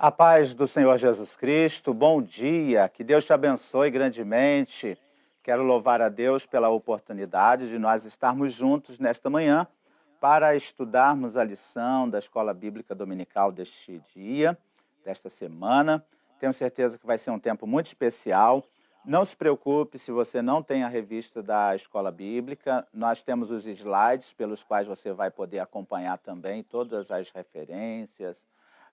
A paz do Senhor Jesus Cristo, bom dia, que Deus te abençoe grandemente. Quero louvar a Deus pela oportunidade de nós estarmos juntos nesta manhã para estudarmos a lição da Escola Bíblica Dominical deste dia, desta semana. Tenho certeza que vai ser um tempo muito especial. Não se preocupe se você não tem a revista da Escola Bíblica, nós temos os slides pelos quais você vai poder acompanhar também todas as referências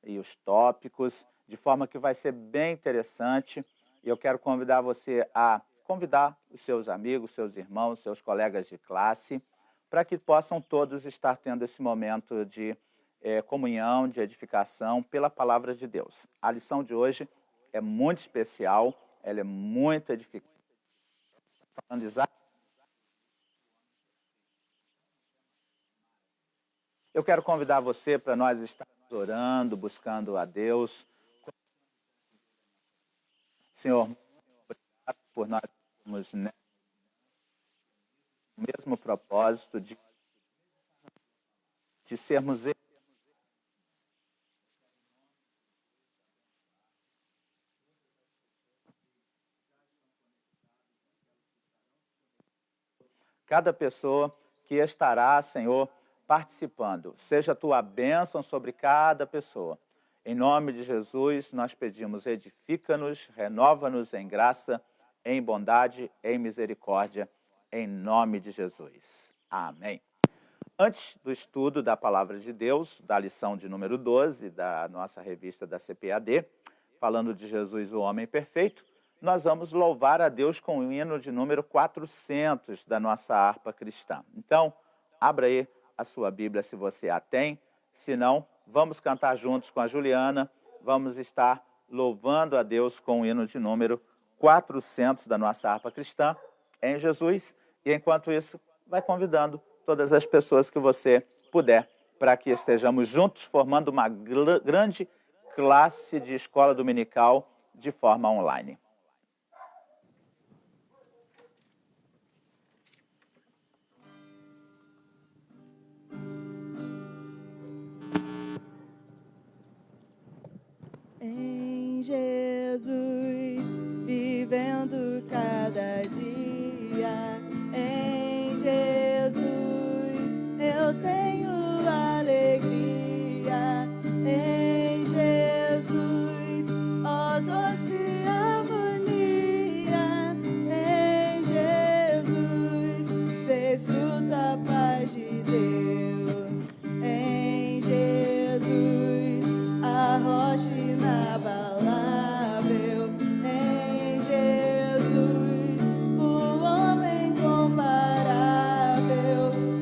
e os tópicos, de forma que vai ser bem interessante. E eu quero convidar você a convidar os seus amigos, seus irmãos, seus colegas de classe, para que possam todos estar tendo esse momento de comunhão, de edificação pela palavra de Deus. A lição de hoje é muito especial, ela é muito edificante. Eu quero convidar você para nós estarmos orando, buscando a Deus. Senhor, muito obrigado por nós termos o mesmo propósito de sermos cada pessoa que estará, Senhor, participando. Seja a tua bênção sobre cada pessoa. Em nome de Jesus, nós pedimos, edifica-nos, renova-nos em graça, em bondade, em misericórdia, em nome de Jesus. Amém. Antes do estudo da Palavra de Deus, da lição de número 12 da nossa revista da CPAD, falando de Jesus, o homem perfeito, nós vamos louvar a Deus com o hino de número 400 da nossa harpa cristã. Então, abra aí a sua Bíblia se você a tem, se não, vamos cantar juntos com a Juliana, vamos estar louvando a Deus com o hino de número 400 da nossa harpa cristã, em Jesus, e enquanto isso, vai convidando todas as pessoas que você puder, para que estejamos juntos formando uma grande classe de escola dominical de forma online. Em Jesus, vivendo cada dia, em Jesus, eu tenho alegria, em Jesus, ó doce harmonia, em Jesus, desfruto a paz de Deus, em Jesus, a rocha inabalável, em Jesus, o homem comparável,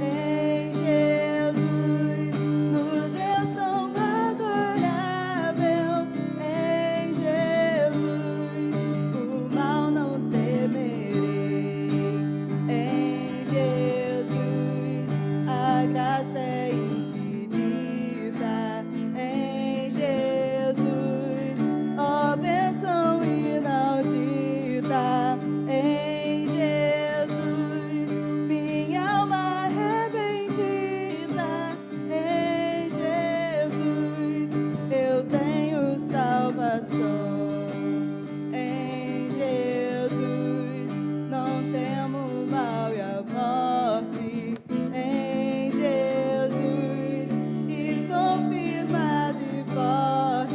em Jesus, no Deus tão adorável, em Jesus, o mal não temerei, em Jesus, a graça é infinita, em Jesus, ó bênção inaudita, em Jesus, minha alma é bendita, em Jesus, eu tenho salvação, em Jesus, não temo o mal e a morte, em Jesus, estou firmado e forte,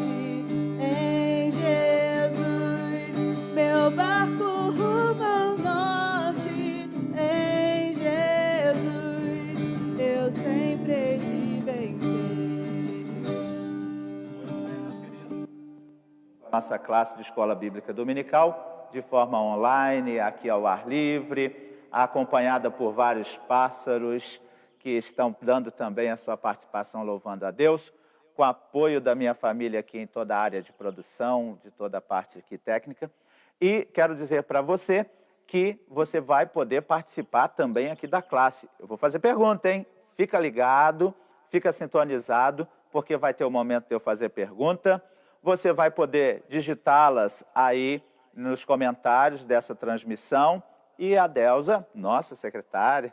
em Jesus, meu barco rumo ao norte, em Jesus, eu sempre hei de vencer. Nossa classe de Escola Bíblica Dominical, de forma online, aqui ao ar livre, acompanhada por vários pássaros que estão dando também a sua participação louvando a Deus, com apoio da minha família aqui em toda a área de produção, de toda a parte aqui técnica. E quero dizer para você que você vai poder participar também aqui da classe. Eu vou fazer pergunta, hein? Fica ligado, fica sintonizado, porque vai ter o momento de eu fazer pergunta. Você vai poder digitá-las aí nos comentários dessa transmissão. E a Delza, nossa secretária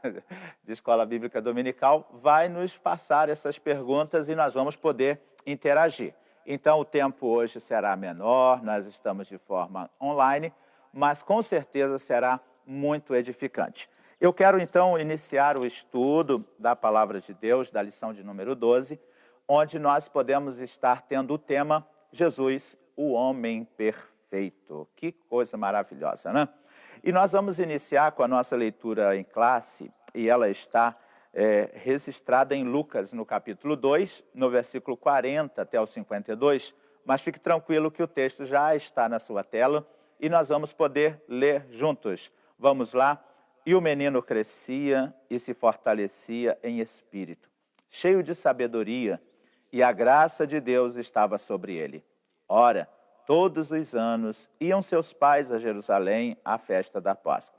de Escola Bíblica Dominical, vai nos passar essas perguntas e nós vamos poder interagir. Então o tempo hoje será menor, nós estamos de forma online, mas com certeza será muito edificante. Eu quero então iniciar o estudo da Palavra de Deus, da lição de número 12, onde nós podemos estar tendo o tema Jesus, o homem perfeito. Que coisa maravilhosa, né? E nós vamos iniciar com a nossa leitura em classe, e ela está registrada em Lucas, no capítulo 2, no versículo 40 até o 52, mas fique tranquilo que o texto já está na sua tela e nós vamos poder ler juntos. Vamos lá? E o menino crescia e se fortalecia em espírito, cheio de sabedoria, e a graça de Deus estava sobre ele. Ora, todos os anos iam seus pais a Jerusalém à festa da Páscoa.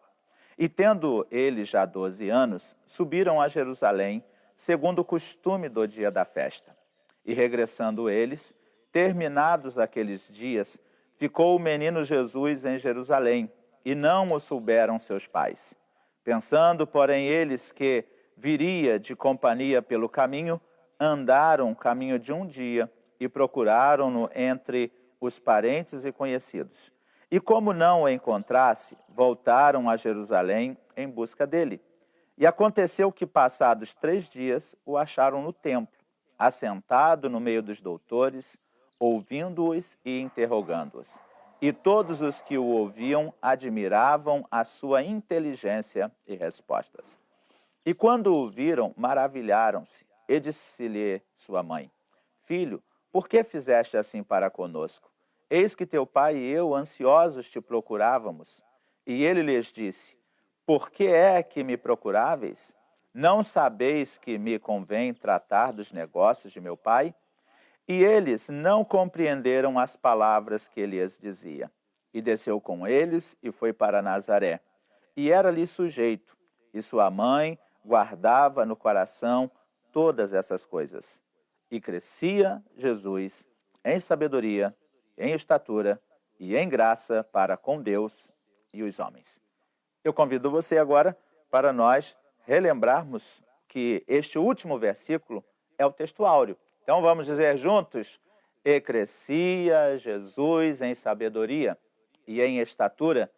E tendo eles já 12 anos, subiram a Jerusalém, segundo o costume do dia da festa. E regressando eles, terminados aqueles dias, ficou o menino Jesus em Jerusalém, e não o souberam seus pais. Pensando, porém, eles que viria de companhia pelo caminho, andaram o caminho de um dia e procuraram-no entre os parentes e conhecidos. E como não o encontrasse, voltaram a Jerusalém em busca dele. E aconteceu que, passados 3 dias, o acharam no templo, assentado no meio dos doutores, ouvindo-os e interrogando-os. E todos os que o ouviam admiravam a sua inteligência e respostas. E quando o viram, maravilharam-se, e disse-lhe sua mãe: Filho, por que fizeste assim para conosco? Eis que teu pai e eu, ansiosos, te procurávamos. E ele lhes disse: Por que é que me procuráveis? Não sabeis que me convém tratar dos negócios de meu pai? E eles não compreenderam as palavras que ele lhes dizia. E desceu com eles e foi para Nazaré. E era-lhe sujeito, e sua mãe guardava no coração todas essas coisas. E crescia Jesus em sabedoria, em estatura e em graça para com Deus e os homens. Eu convido você agora para nós relembrarmos que este último versículo é o texto áureo. Então vamos dizer juntos: e crescia Jesus em sabedoria e em estatura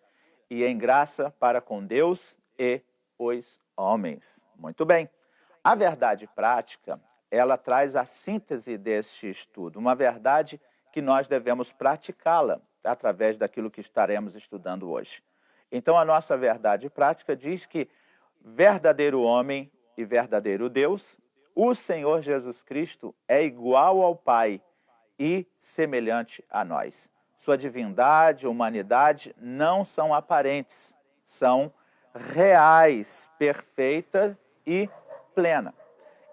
e em graça para com Deus e os homens. Muito bem. A verdade prática, ela traz a síntese deste estudo, uma verdade que nós devemos praticá-la através daquilo que estaremos estudando hoje. Então, a nossa verdade prática diz que verdadeiro homem e verdadeiro Deus, o Senhor Jesus Cristo é igual ao Pai e semelhante a nós. Sua divindade e humanidade não são aparentes, são reais, perfeitas e plena.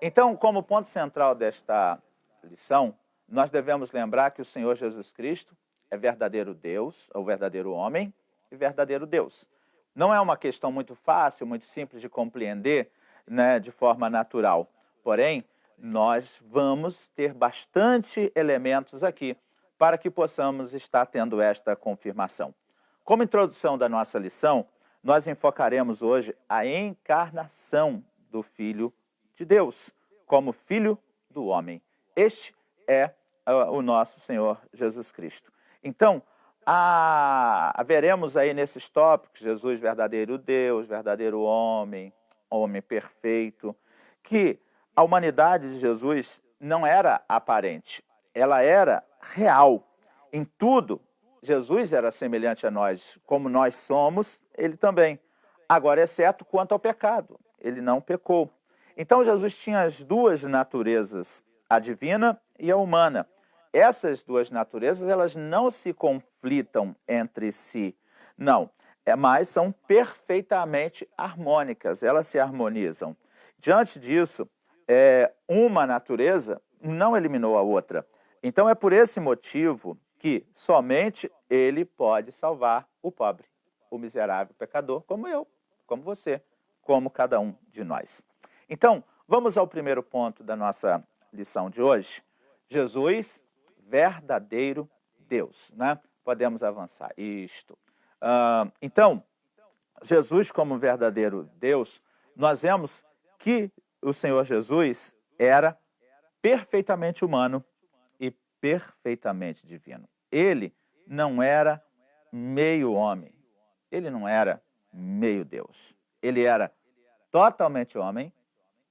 Então, como ponto central desta lição, nós devemos lembrar que o Senhor Jesus Cristo é verdadeiro Deus, ou verdadeiro homem, e verdadeiro Deus. Não é uma questão muito fácil, muito simples de compreender, né, de forma natural. Porém, nós vamos ter bastante elementos aqui para que possamos estar tendo esta confirmação. Como introdução da nossa lição, nós enfocaremos hoje a encarnação do Filho de Deus, como Filho do homem. Este é o nosso Senhor Jesus Cristo. Então, veremos aí nesses tópicos, Jesus verdadeiro Deus, verdadeiro homem, homem perfeito, que a humanidade de Jesus não era aparente, ela era real. Em tudo, Jesus era semelhante a nós, como nós somos, ele também. Agora, exceto quanto ao pecado, ele não pecou. Então, Jesus tinha as duas naturezas, a divina e a humana. Essas duas naturezas, elas não se conflitam entre si, não, mas são perfeitamente harmônicas, elas se harmonizam. Diante disso, uma natureza não eliminou a outra. Então, é por esse motivo que somente ele pode salvar o pobre, o miserável pecador, como eu, como você, como cada um de nós. Então, vamos ao primeiro ponto da nossa lição de hoje. Jesus, verdadeiro Deus, né? Podemos avançar. Isto. Então, Jesus como verdadeiro Deus, nós vemos que o Senhor Jesus era perfeitamente humano e perfeitamente divino. Ele não era meio homem, ele não era meio Deus. Ele era totalmente homem,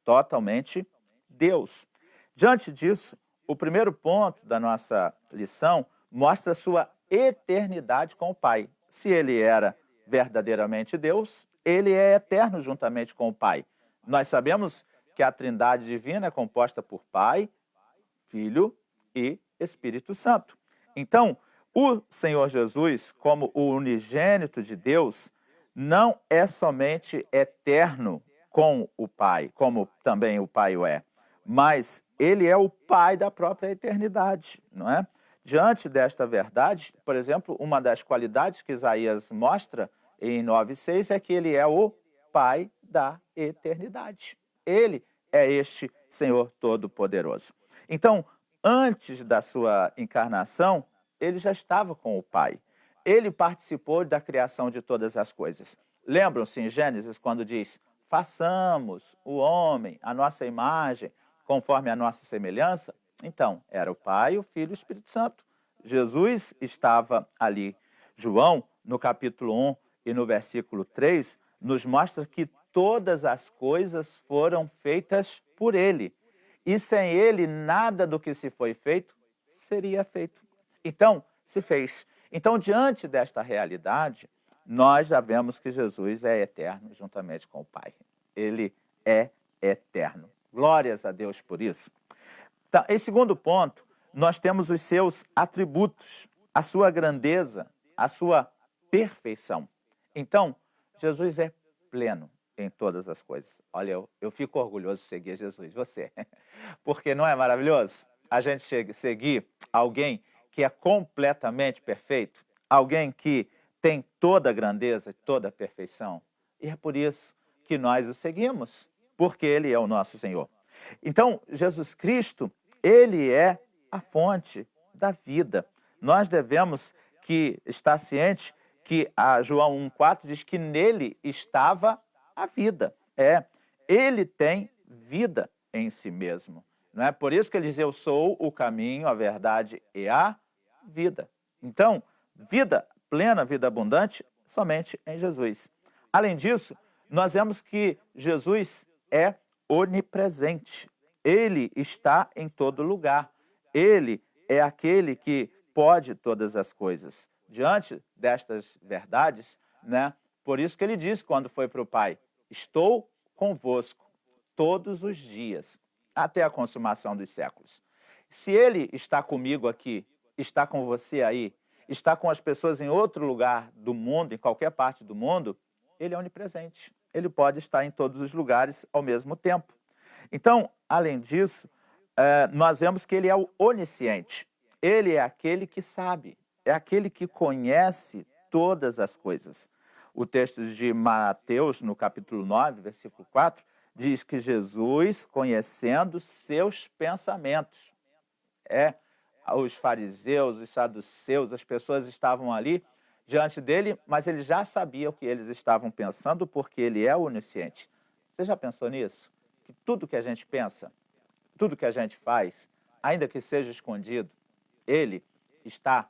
totalmente Deus. Diante disso, o primeiro ponto da nossa lição mostra sua eternidade com o Pai. Se ele era verdadeiramente Deus, ele é eterno juntamente com o Pai. Nós sabemos que a Trindade divina é composta por Pai, Filho e Espírito Santo. Então, o Senhor Jesus, como o unigênito de Deus, não é somente eterno com o Pai, como também o Pai o é, mas ele é o Pai da própria eternidade, não é? Diante desta verdade, por exemplo, uma das qualidades que Isaías mostra em 9:6 é que ele é o Pai da eternidade. Ele é este Senhor Todo-Poderoso. Então, antes da sua encarnação, ele já estava com o Pai. Ele participou da criação de todas as coisas. Lembram-se em Gênesis quando diz: façamos o homem, a nossa imagem, conforme a nossa semelhança? Então, era o Pai, o Filho e o Espírito Santo. Jesus estava ali. João, no capítulo 1 e no versículo 3, nos mostra que todas as coisas foram feitas por ele. E sem ele, nada do que se foi feito seria feito. Então, se fez. Então, diante desta realidade, nós já vemos que Jesus é eterno juntamente com o Pai. Ele é eterno. Glórias a Deus por isso. Então, em segundo ponto, nós temos os seus atributos, a sua grandeza, a sua perfeição. Então, Jesus é pleno em todas as coisas. Olha, eu fico orgulhoso de seguir Jesus, você. Porque não é maravilhoso a gente seguir alguém que é completamente perfeito, alguém que tem toda a grandeza, toda a perfeição. E é por isso que nós o seguimos, porque ele é o nosso Senhor. Então, Jesus Cristo, ele é a fonte da vida. Nós devemos estar cientes que a João 1,4 diz que nele estava a vida. Ele tem vida em si mesmo. Não é por isso que ele diz: eu sou o caminho, a verdade e a vida. Então, vida plena, vida abundante, somente em Jesus. Além disso, nós vemos que Jesus é onipresente. Ele está em todo lugar. Ele é aquele que pode todas as coisas. Diante destas verdades, né? Por isso que ele disse quando foi para o Pai: estou convosco todos os dias, até a consumação dos séculos. Se ele está comigo aqui, está com você aí, está com as pessoas em outro lugar do mundo, em qualquer parte do mundo, ele é onipresente. Ele pode estar em todos os lugares ao mesmo tempo. Então, além disso, nós vemos que ele é o onisciente. Ele é aquele que sabe, é aquele que conhece todas as coisas. O texto de Mateus, no capítulo 9, versículo 4, diz que Jesus, conhecendo seus pensamentos, os fariseus, os saduceus, as pessoas estavam ali diante dele, mas ele já sabia o que eles estavam pensando, porque ele é onisciente. Você já pensou nisso? Que tudo que a gente pensa, tudo que a gente faz, ainda que seja escondido, ele está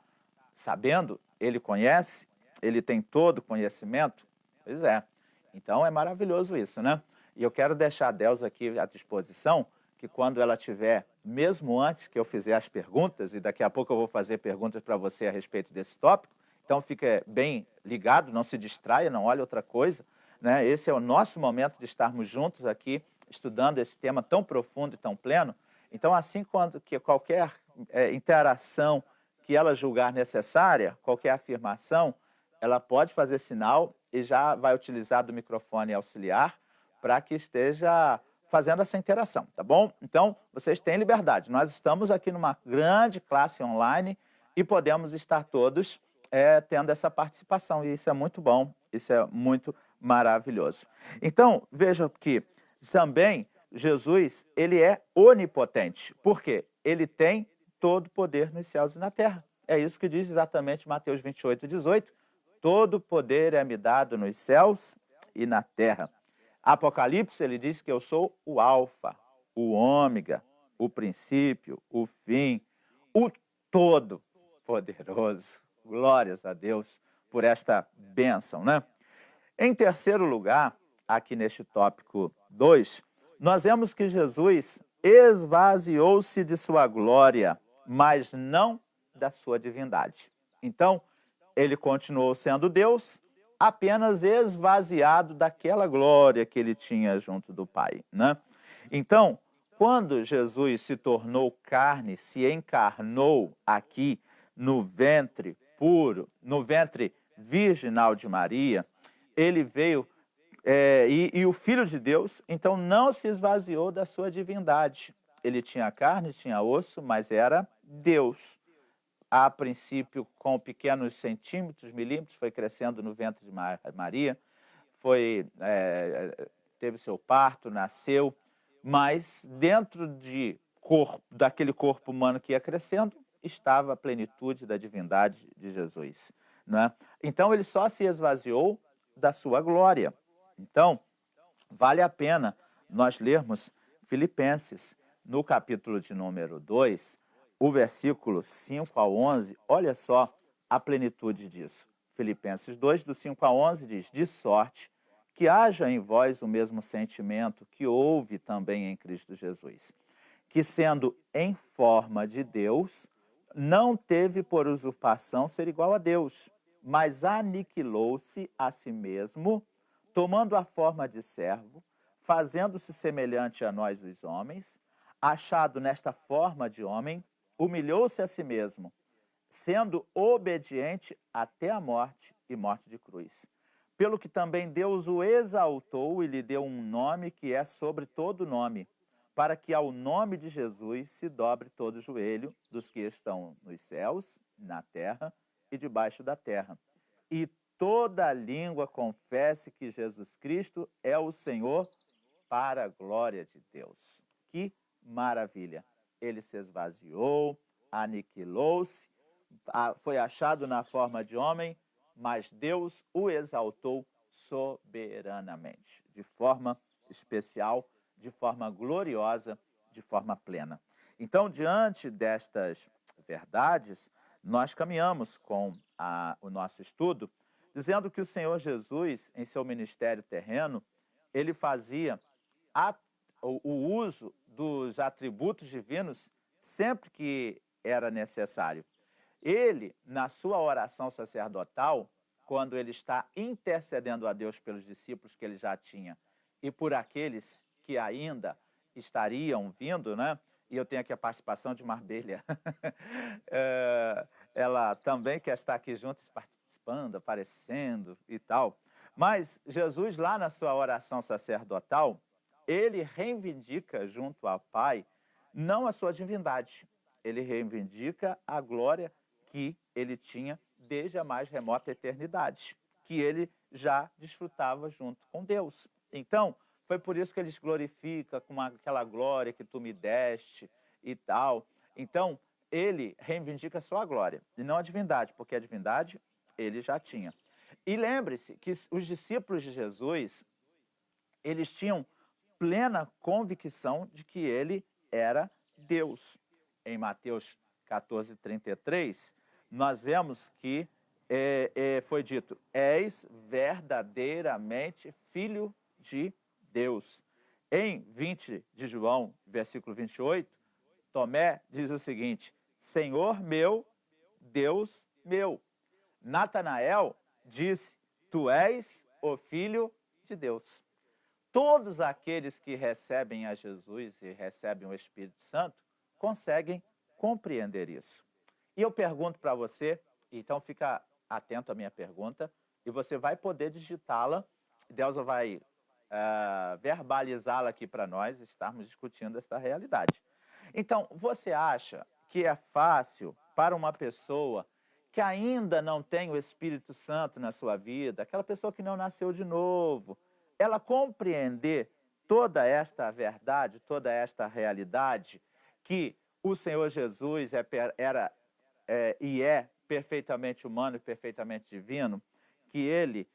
sabendo, ele conhece, ele tem todo o conhecimento? Pois é. Então é maravilhoso isso, né? E eu quero deixar a Deus aqui à disposição, que quando ela tiver, mesmo antes que eu fizer as perguntas, e daqui a pouco eu vou fazer perguntas para você a respeito desse tópico, então fique bem ligado, não se distraia, não olhe outra coisa, né? Esse é o nosso momento de estarmos juntos aqui, estudando esse tema tão profundo e tão pleno. Então, assim, quando que qualquer interação que ela julgar necessária, qualquer afirmação, ela pode fazer sinal e já vai utilizar do microfone auxiliar para que esteja fazendo essa interação, tá bom? Então, vocês têm liberdade. Nós estamos aqui numa grande classe online e podemos estar todos tendo essa participação. E isso é muito bom, isso é muito maravilhoso. Então, veja que também Jesus, ele é onipotente. Por quê? Ele tem todo o poder nos céus e na terra. É isso que diz exatamente Mateus 28:18. Todo poder é me dado nos céus e na terra. Apocalipse, ele diz que eu sou o alfa, o ômega, o princípio, o fim, o Todo-Poderoso. Glórias a Deus por esta bênção, né? Em terceiro lugar, aqui neste tópico 2, nós vemos que Jesus esvaziou-se de sua glória, mas não da sua divindade. Então, ele continuou sendo Deus, apenas esvaziado daquela glória que ele tinha junto do Pai, né? Então, quando Jesus se tornou carne, se encarnou aqui no ventre puro, no ventre virginal de Maria, ele veio e o Filho de Deus, então, não se esvaziou da sua divindade. Ele tinha carne, tinha osso, mas era Deus. A princípio, com pequenos centímetros, milímetros, foi crescendo no ventre de Maria, teve seu parto, nasceu, mas dentro daquele corpo humano que ia crescendo, estava a plenitude da divindade de Jesus, né? Então, ele só se esvaziou da sua glória. Então, vale a pena nós lermos Filipenses, no capítulo de número 2, o versículo 5 ao 11, olha só a plenitude disso. Filipenses 2, do 5 a 11, diz: de sorte que haja em vós o mesmo sentimento que houve também em Cristo Jesus, que sendo em forma de Deus, não teve por usurpação ser igual a Deus, mas aniquilou-se a si mesmo, tomando a forma de servo, fazendo-se semelhante a nós os homens, achado nesta forma de homem, humilhou-se a si mesmo, sendo obediente até a morte e morte de cruz. Pelo que também Deus o exaltou e lhe deu um nome que é sobre todo nome, para que ao nome de Jesus se dobre todo o joelho dos que estão nos céus, na terra e debaixo da terra. E toda língua confesse que Jesus Cristo é o Senhor, para a glória de Deus. Que maravilha! Ele se esvaziou, aniquilou-se, foi achado na forma de homem, mas Deus o exaltou soberanamente, de forma especial, de forma gloriosa, de forma plena. Então, diante destas verdades, nós caminhamos com o nosso estudo, dizendo que o Senhor Jesus, em seu ministério terreno, ele fazia o uso dos atributos divinos sempre que era necessário. Ele, na sua oração sacerdotal, quando ele está intercedendo a Deus pelos discípulos que ele já tinha e por aqueles que ainda estariam vindo, né? E eu tenho aqui a participação de Marbelha. Ela também quer estar aqui junto, participando, aparecendo e tal. Mas Jesus, lá na sua oração sacerdotal, ele reivindica junto ao Pai não a sua divindade, ele reivindica a glória que ele tinha desde a mais remota eternidade, que ele já desfrutava junto com Deus. Então, foi por isso que ele se glorifica com aquela glória que tu me deste e tal. Então, ele reivindica só a glória e não a divindade, porque a divindade ele já tinha. E lembre-se que os discípulos de Jesus, eles tinham plena convicção de que ele era Deus. Em Mateus 14:33, nós vemos que foi dito: és verdadeiramente filho de Deus. Em 20 de João, versículo 28, Tomé diz o seguinte: Senhor meu, Deus meu. Natanael disse: tu és o Filho de Deus. Todos aqueles que recebem a Jesus e recebem o Espírito Santo conseguem compreender isso. E eu pergunto para você, então fica atento à minha pergunta, e você vai poder digitá-la, Deus vai verbalizá-la aqui para nós, estarmos discutindo esta realidade. Então, você acha que é fácil para uma pessoa que ainda não tem o Espírito Santo na sua vida, aquela pessoa que não nasceu de novo, ela compreender toda esta verdade, toda esta realidade, que o Senhor Jesus era e é perfeitamente humano e perfeitamente divino, que ele,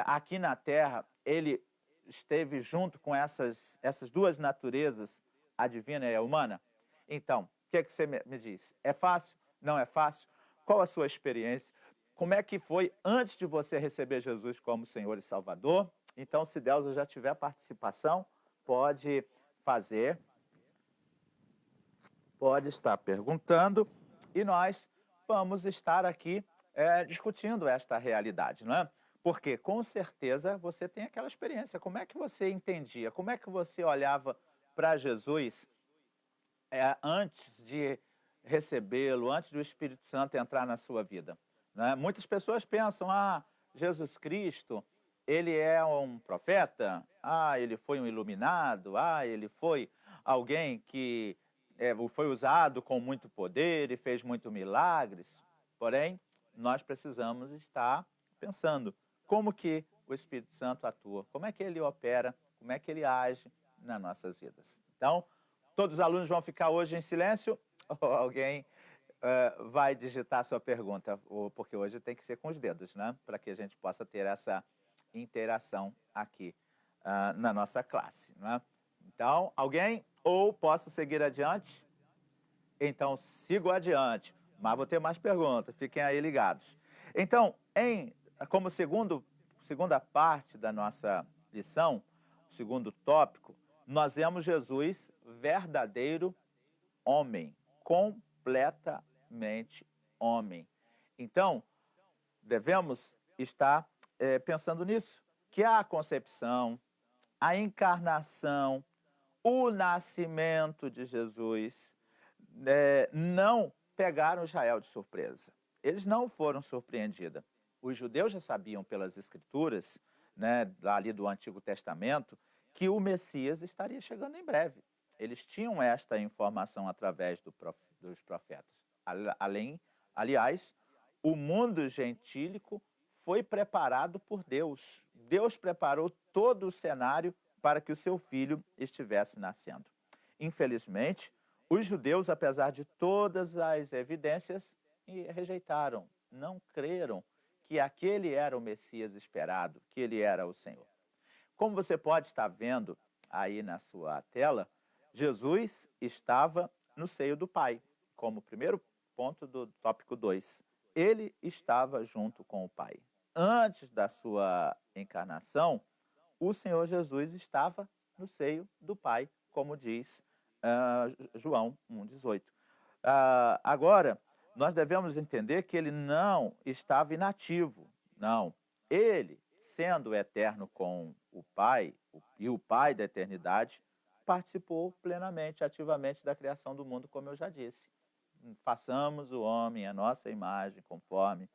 aqui na Terra, ele esteve junto com essas duas naturezas, a divina e a humana? Então, que é que você me diz? É fácil? Não é fácil? Qual a sua experiência? Como é que foi antes de você receber Jesus como Senhor e Salvador? Então, se Deus já tiver participação, pode fazer, pode estar perguntando, e nós vamos estar aqui discutindo esta realidade, não é? Porque, com certeza, você tem aquela experiência. Como é que você entendia? Como é que você olhava para Jesus antes de recebê-lo, antes do Espírito Santo entrar na sua vida? Né? Muitas pessoas pensam, Jesus Cristo, ele é um profeta, ele foi um iluminado, ele foi alguém que foi usado com muito poder e fez muitos milagres. Porém, nós precisamos estar pensando como que o Espírito Santo atua, como é que ele opera, como é que ele age nas nossas vidas. Então, todos os alunos vão ficar hoje em silêncio ou alguém vai digitar sua pergunta? Porque hoje tem que ser com os dedos, né? Para que a gente possa ter essa interação aqui na nossa classe. Né? Então, alguém? Ou posso seguir adiante? Então, sigo adiante. Mas vou ter mais perguntas, fiquem aí ligados. Então, como segunda parte da nossa lição, o segundo tópico, nós vemos Jesus verdadeiro homem, completamente homem. Então, devemos estar pensando nisso, que a concepção, a encarnação, o nascimento de Jesus não pegaram Israel de surpresa. Eles não foram surpreendidos. Os judeus já sabiam pelas escrituras, né, ali do Antigo Testamento, que o Messias estaria chegando em breve. Eles tinham esta informação através dos profetas. Aliás, o mundo gentílico foi preparado por Deus. Deus preparou todo o cenário para que o seu filho estivesse nascendo. Infelizmente, os judeus, apesar de todas as evidências, rejeitaram, não creram que aquele era o Messias esperado, que ele era o Senhor. Como você pode estar vendo aí na sua tela, Jesus estava no seio do Pai, como primeiro ponto do tópico 2. Ele estava junto com o Pai. Antes da sua encarnação, o Senhor Jesus estava no seio do Pai, como diz João 1,18. Agora, nós devemos entender que ele não estava inativo. Não. Ele, sendo eterno com o Pai, e o Pai da eternidade, participou plenamente, ativamente da criação do mundo, como eu já disse. Façamos o homem a nossa imagem, conforme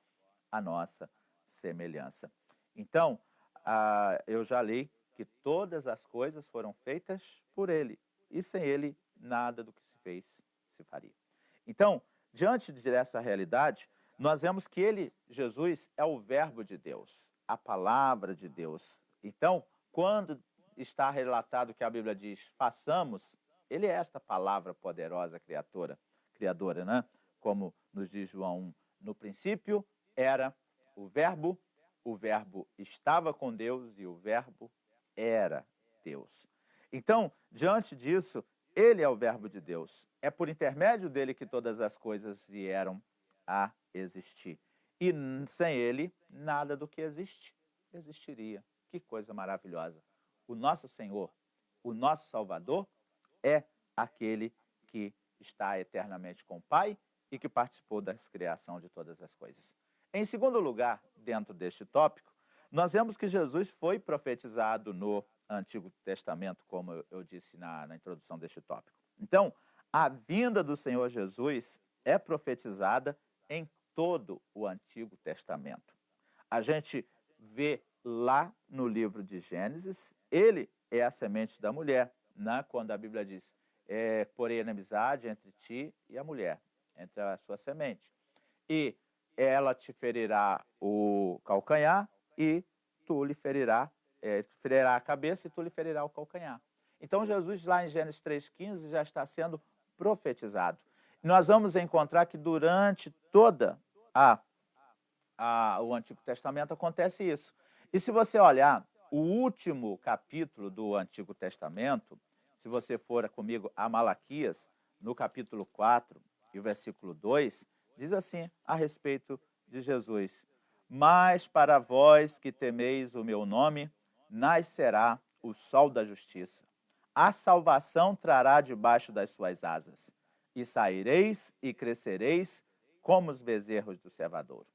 a nossa semelhança. Então, eu já li que todas as coisas foram feitas por ele, e sem ele, nada do que se fez se faria. Então, diante dessa realidade, nós vemos que ele, Jesus, é o verbo de Deus, a palavra de Deus. Então, quando está relatado que a Bíblia diz, façamos, ele é esta palavra poderosa criadora, né? Como nos diz João 1, no princípio era o verbo estava com Deus e o verbo era Deus. Então, diante disso, ele é o verbo de Deus. É por intermédio dele que todas as coisas vieram a existir. E sem ele, nada do que existe existiria. Que coisa maravilhosa. O nosso Senhor, o nosso Salvador, é aquele que está eternamente com o Pai e que participou da criação de todas as coisas. Em segundo lugar, dentro deste tópico, nós vemos que Jesus foi profetizado no Antigo Testamento, como eu disse na introdução deste tópico. Então, a vinda do Senhor Jesus é profetizada em todo o Antigo Testamento. A gente vê lá no livro de Gênesis, ele é a semente da mulher, né? Quando a Bíblia diz, porém inimizade entre ti e a mulher, entre a sua semente. E ela te ferirá o calcanhar e tu lhe ferirá a cabeça e tu lhe ferirá o calcanhar. Então, Jesus, lá em Gênesis 3,15, já está sendo profetizado. Nós vamos encontrar que durante toda o Antigo Testamento acontece isso. E se você olhar o último capítulo do Antigo Testamento, se você for comigo a Malaquias, no capítulo 4 e o versículo 2, diz assim a respeito de Jesus: mas para vós que temeis o meu nome, nascerá o sol da justiça. A salvação trará debaixo das suas asas, e saireis e crescereis como os bezerros do cevadouro.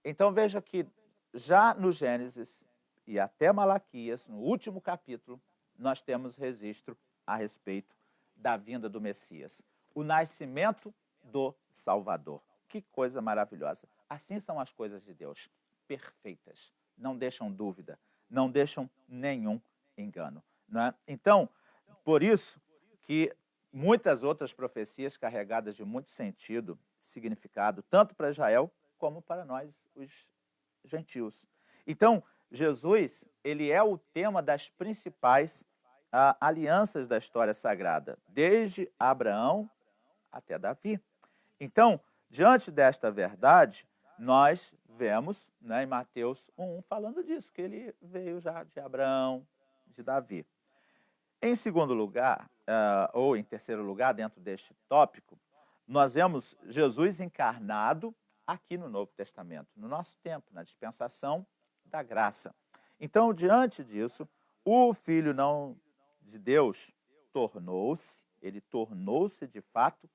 Então veja que já no Gênesis e até Malaquias, no último capítulo, nós temos registro a respeito da vinda do Messias, o nascimento do Salvador. Que coisa maravilhosa. Assim são as coisas de Deus, perfeitas, não deixam dúvida, não deixam nenhum engano. Não é? Então, por isso que muitas outras profecias carregadas de muito sentido, significado, tanto para Israel como para nós, os gentios. Então, Jesus, ele é o tema das principais alianças da história sagrada, desde Abraão até Davi. Então, diante desta verdade, nós vemos, né, em Mateus 1 falando disso, que ele veio já de Abraão, de Davi. Em segundo lugar, ou em terceiro lugar, dentro deste tópico, nós vemos Jesus encarnado aqui no Novo Testamento, no nosso tempo, na dispensação da graça. Então, diante disso, o Filho não de Deus ele tornou-se de fato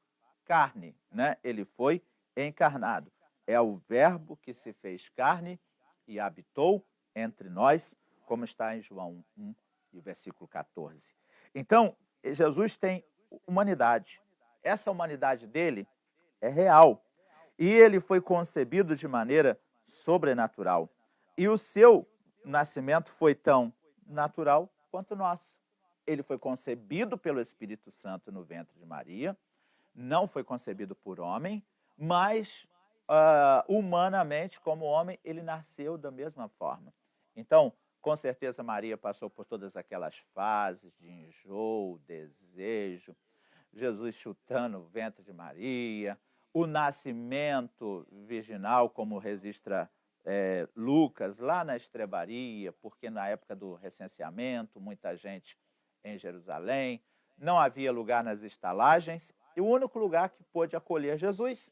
carne, né? Ele foi encarnado. É o Verbo que se fez carne e habitou entre nós, como está em João 1 e o versículo 14. Então, Jesus tem humanidade. Essa humanidade dele é real. E ele foi concebido de maneira sobrenatural. E o seu nascimento foi tão natural quanto o nosso. Ele foi concebido pelo Espírito Santo no ventre de Maria, não foi concebido por homem, mas humanamente, como homem, ele nasceu da mesma forma. Então, com certeza, Maria passou por todas aquelas fases de enjoo, desejo, Jesus chutando o ventre de Maria, o nascimento virginal, como registra Lucas, lá na estrebaria, porque na época do recenseamento, muita gente em Jerusalém, não havia lugar nas estalagens, e o único lugar que pôde acolher Jesus,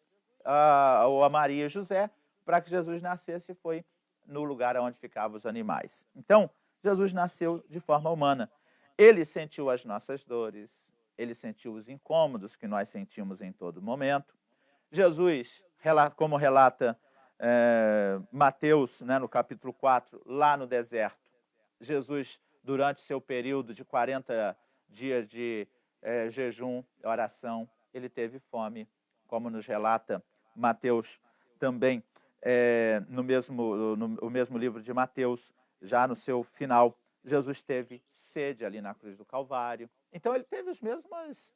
ou a Maria e José, para que Jesus nascesse, foi no lugar onde ficavam os animais. Então, Jesus nasceu de forma humana. Ele sentiu as nossas dores, ele sentiu os incômodos que nós sentimos em todo momento. Jesus, como relata Mateus, né, no capítulo 4, lá no deserto, Jesus, durante seu período de 40 dias de jejum, oração, ele teve fome, como nos relata Mateus também, no mesmo livro de Mateus, já no seu final, Jesus teve sede ali na cruz do Calvário. Então, ele teve as mesmas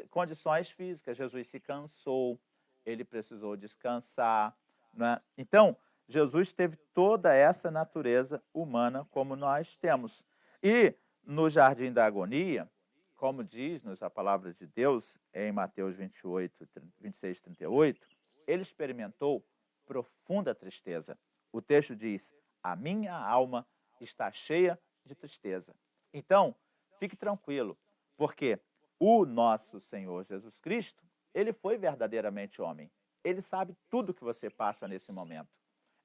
condições físicas. Jesus se cansou, ele precisou descansar, né? Então, Jesus teve toda essa natureza humana como nós temos. E no Jardim da Agonia, como diz-nos a palavra de Deus em Mateus 28, 26, 38, ele experimentou profunda tristeza. O texto diz: a minha alma está cheia de tristeza. Então, fique tranquilo, porque o nosso Senhor Jesus Cristo, ele foi verdadeiramente homem. Ele sabe tudo que você passa nesse momento.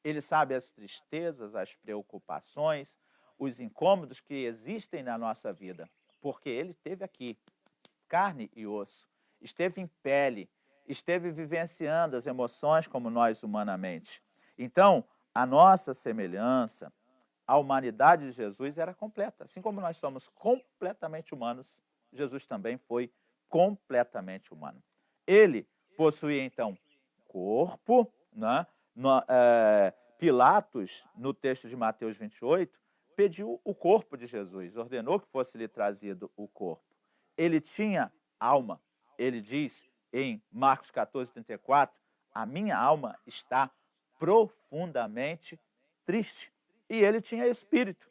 Ele sabe as tristezas, as preocupações, os incômodos que existem na nossa vida, porque ele esteve aqui, carne e osso, esteve em pele, esteve vivenciando as emoções como nós humanamente. Então, a nossa semelhança, a humanidade de Jesus era completa. Assim como nós somos completamente humanos, Jesus também foi completamente humano. Ele possuía, então, corpo, né? Pilatos, no texto de Mateus 28, pediu o corpo de Jesus, ordenou que fosse lhe trazido o corpo. Ele tinha alma. Ele diz em Marcos 14, 34, a minha alma está profundamente triste. E ele tinha espírito.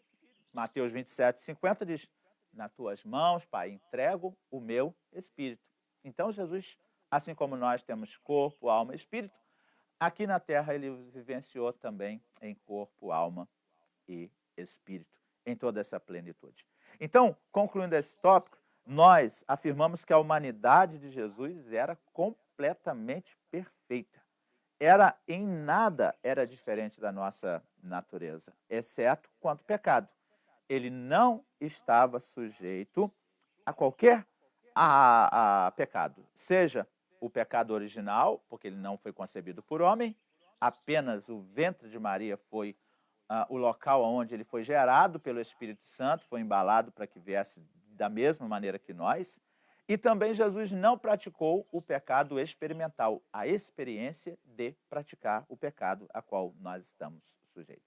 Mateus 27, 50 diz, nas tuas mãos, Pai, entrego o meu espírito. Então, Jesus, assim como nós temos corpo, alma e espírito, aqui na Terra ele vivenciou também em corpo, alma e espírito, em toda essa plenitude. Então, concluindo esse tópico, nós afirmamos que a humanidade de Jesus era completamente perfeita. Em nada era diferente da nossa natureza, exceto quanto ao pecado. Ele não estava sujeito a qualquer a pecado, seja o pecado original, porque ele não foi concebido por homem, apenas o ventre de Maria foi o local onde ele foi gerado pelo Espírito Santo, foi embalado para que viesse da mesma maneira que nós. E também Jesus não praticou o pecado experimental, a experiência de praticar o pecado a qual nós estamos sujeitos.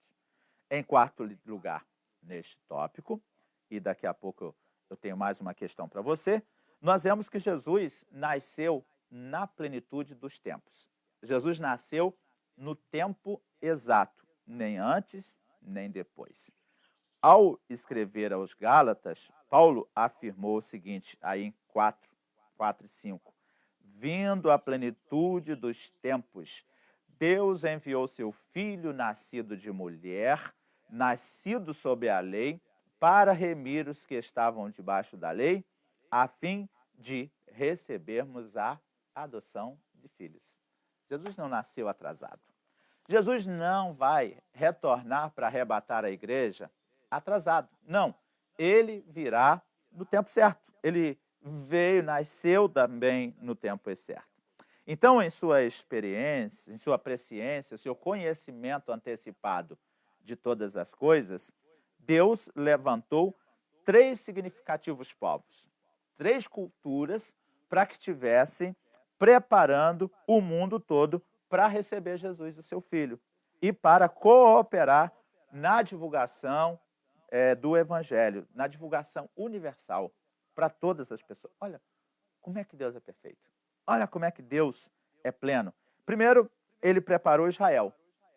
Em quarto lugar, neste tópico, e daqui a pouco eu tenho mais uma questão para você, nós vemos que Jesus nasceu na plenitude dos tempos. Jesus nasceu no tempo exato, nem antes, nem depois. Ao escrever aos Gálatas, Paulo afirmou o seguinte, aí em 4 e 5. Vindo à plenitude dos tempos, Deus enviou seu Filho, nascido de mulher, nascido sob a lei, para remir os que estavam debaixo da lei, a fim de recebermos a adoção de filhos. Jesus não nasceu atrasado. Jesus não vai retornar para arrebatar a igreja atrasado. Não, ele virá no tempo certo. Ele veio, nasceu também no tempo certo. Então, em sua experiência, em sua presciência, seu conhecimento antecipado de todas as coisas, Deus levantou 3 significativos povos, 3 culturas, para que estivessem preparando o mundo todo para receber Jesus, o seu Filho, e para cooperar na divulgação do Evangelho, na divulgação universal para todas as pessoas. Olha como é que Deus é perfeito. Olha como é que Deus é pleno. Primeiro, ele preparou Israel.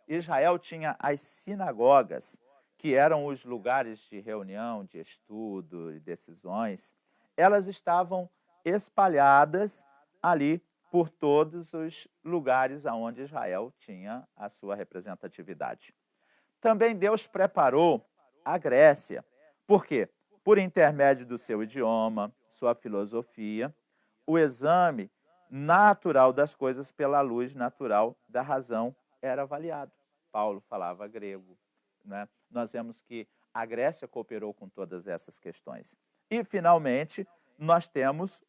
Israel tinha as sinagogas, que eram os lugares de reunião, de estudo e decisões. Elas estavam espalhadas ali por todos os lugares onde Israel tinha a sua representatividade. Também Deus preparou a Grécia. Por quê? Por intermédio do seu idioma, sua filosofia, o exame natural das coisas pela luz natural da razão era avaliado. Paulo falava grego, né? Nós vemos que a Grécia cooperou com todas essas questões. E, finalmente, nós temos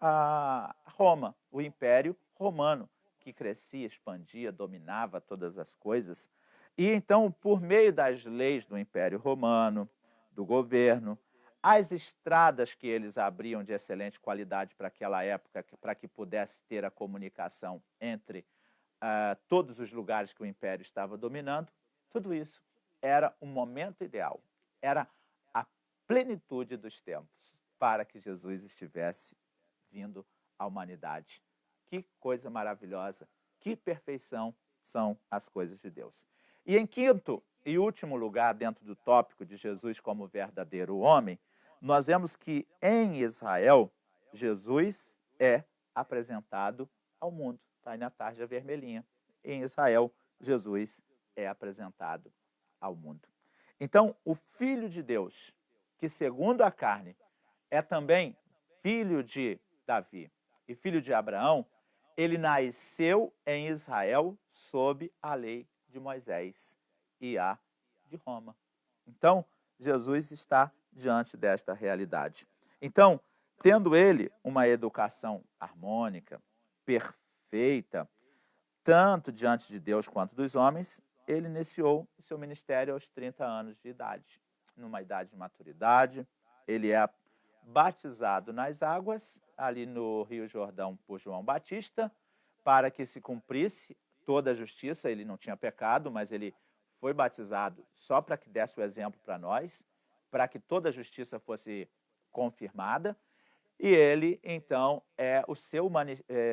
a Roma, o Império Romano, que crescia, expandia, dominava todas as coisas. E, então, por meio das leis do Império Romano, do governo, as estradas que eles abriam de excelente qualidade para aquela época, para que pudesse ter a comunicação entre todos os lugares que o Império estava dominando, tudo isso era um momento ideal, era a plenitude dos tempos para que Jesus estivesse vindo à humanidade. Que coisa maravilhosa, que perfeição são as coisas de Deus. E em quinto e último lugar, dentro do tópico de Jesus como verdadeiro homem, nós vemos que em Israel, Jesus é apresentado ao mundo. Está aí na tarja vermelhinha. Em Israel, Jesus é apresentado ao mundo. Então, o Filho de Deus, que segundo a carne é também filho de Davi e filho de Abraão, ele nasceu em Israel sob a lei de Moisés e a de Roma. Então, Jesus está diante desta realidade. Então, tendo ele uma educação harmônica, perfeita, tanto diante de Deus quanto dos homens, ele iniciou o seu ministério aos 30 anos de idade. Numa idade de maturidade, ele é batizado nas águas, ali no Rio Jordão, por João Batista, para que se cumprisse toda a justiça. Ele não tinha pecado, mas ele foi batizado só para que desse o exemplo para nós, para que toda a justiça fosse confirmada. E ele, então, o seu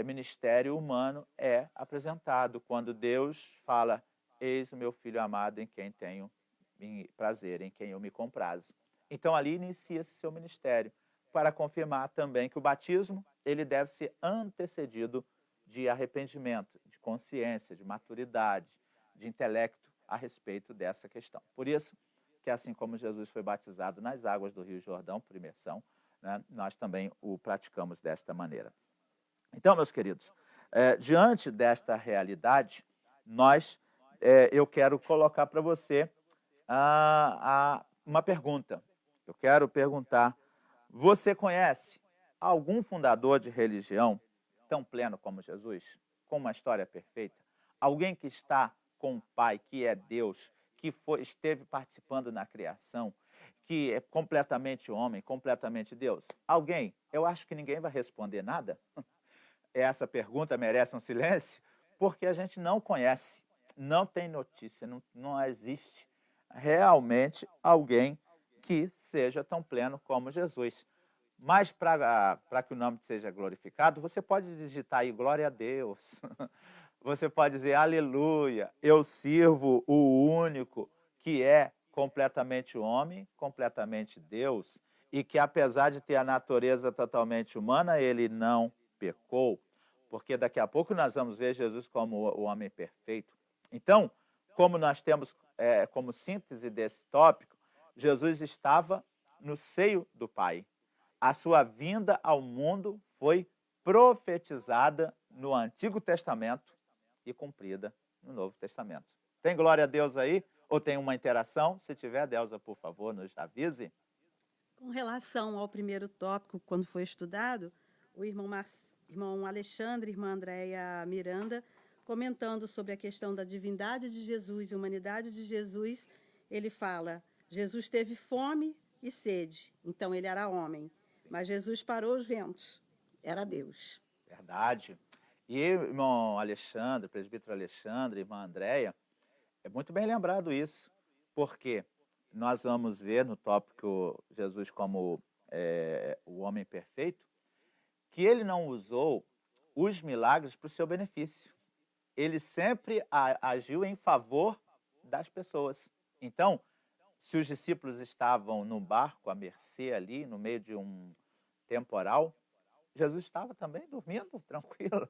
ministério humano é apresentado quando Deus fala: eis o meu filho amado em quem tenho prazer, em quem eu me comprazo. Então, ali inicia-se seu ministério, para confirmar também que o batismo ele deve ser antecedido de arrependimento, de consciência, de maturidade, de intelecto a respeito dessa questão. Por isso que, assim como Jesus foi batizado nas águas do Rio Jordão por imersão, né, nós também o praticamos desta maneira. Então, meus queridos, diante desta realidade, eu quero colocar para você uma pergunta. Eu quero perguntar: você conhece algum fundador de religião tão pleno como Jesus, com uma história perfeita? Alguém que está com o Pai, que é Deus, que esteve participando na criação, que é completamente homem, completamente Deus? Alguém? Eu acho que ninguém vai responder nada. Essa pergunta merece um silêncio, porque a gente não conhece, não tem notícia, não existe realmente alguém que seja tão pleno como Jesus. Mas para que o nome seja glorificado, você pode digitar aí glória a Deus. Você pode dizer aleluia, eu sirvo o único que é completamente homem, completamente Deus, e que apesar de ter a natureza totalmente humana, ele não pecou, porque daqui a pouco nós vamos ver Jesus como o homem perfeito. Então, como nós temos como síntese desse tópico, Jesus estava no seio do Pai. A sua vinda ao mundo foi profetizada no Antigo Testamento e cumprida no Novo Testamento. Tem glória a Deus aí? Ou tem uma interação? Se tiver, Delza, por favor, nos avise. Com relação ao primeiro tópico, quando foi estudado, o irmão Alexandre e irmã Andréia Miranda, comentando sobre a questão da divindade de Jesus e humanidade de Jesus, ele fala: Jesus teve fome e sede, então ele era homem, mas Jesus parou os ventos, era Deus. Verdade. E irmão Alexandre, presbítero Alexandre, irmã Andréia, é muito bem lembrado isso, porque nós vamos ver no tópico Jesus como o homem perfeito, que ele não usou os milagres para o seu benefício. Ele sempre agiu em favor das pessoas. Então, se os discípulos estavam no barco à mercê ali, no meio de um temporal, Jesus estava também dormindo tranquilo.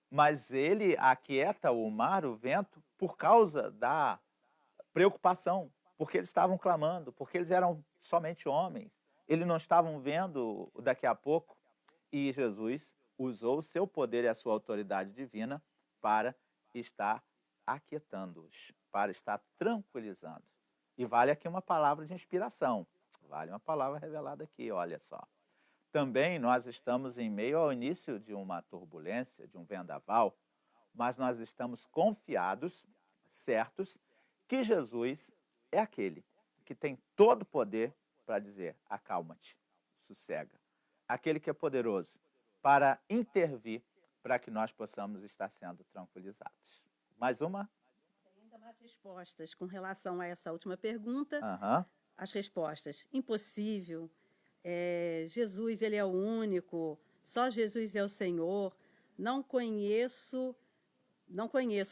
Mas ele aquieta o mar, o vento, por causa da preocupação, porque eles estavam clamando, porque eles eram somente homens. Eles não estavam vendo daqui a pouco. E Jesus usou o seu poder e a sua autoridade divina para estar aquietando-os, para estar tranquilizando. E vale aqui uma palavra de inspiração, vale uma palavra revelada aqui, olha só. Também nós estamos em meio ao início de uma turbulência, de um vendaval, mas nós estamos confiados, certos, que Jesus é aquele que tem todo o poder para dizer: acalma-te, sossega. Aquele que é poderoso para intervir para que nós possamos estar sendo tranquilizados. Mais uma? Tem ainda mais respostas com relação a essa última pergunta. Aham. As respostas: impossível, Jesus ele é o único, só Jesus é o Senhor, não conheço,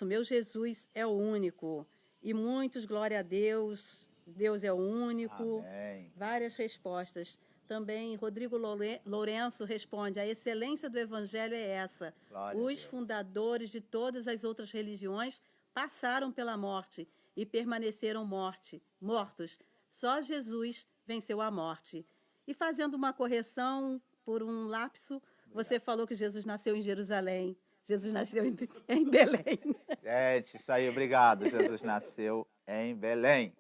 meu Jesus é o único, e muitos, glória a Deus, Deus é o único. Amém. Várias respostas. Também Rodrigo Lourenço responde: a excelência do evangelho é essa. Glória a Os Deus. fundadores de todas as outras religiões passaram pela morte e permaneceram mortos. Só Jesus venceu a morte. E fazendo uma correção por um lapso, você falou que Jesus nasceu em Jerusalém. Jesus nasceu em Belém. Gente, isso aí, obrigado. Jesus nasceu em Belém.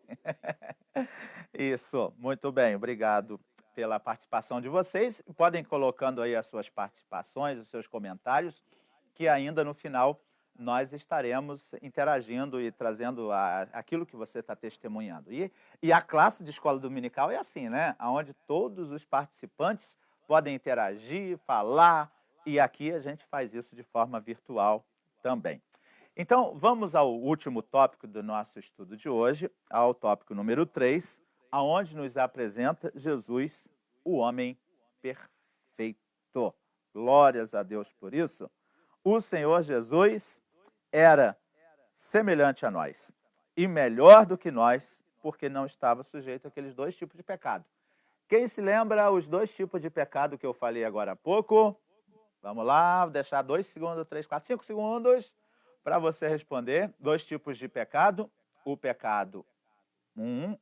Isso, muito bem, obrigado pela participação de vocês. Podem ir colocando aí as suas participações, os seus comentários, que ainda no final nós estaremos interagindo e trazendo aquilo que você está testemunhando. E a classe de escola dominical é assim, né? Onde todos os participantes podem interagir, falar, e aqui a gente faz isso de forma virtual também. Então, vamos ao último tópico do nosso estudo de hoje, ao tópico número 3, aonde nos apresenta Jesus, o homem perfeito. Glórias a Deus por isso. O Senhor Jesus era semelhante a nós e melhor do que nós, porque não estava sujeito àqueles dois tipos de pecado. Quem se lembra os dois tipos de pecado que eu falei agora há pouco? Vamos lá, vou deixar 2 segundos, 3, 4, 5 segundos para você responder. Dois tipos de pecado: o pecado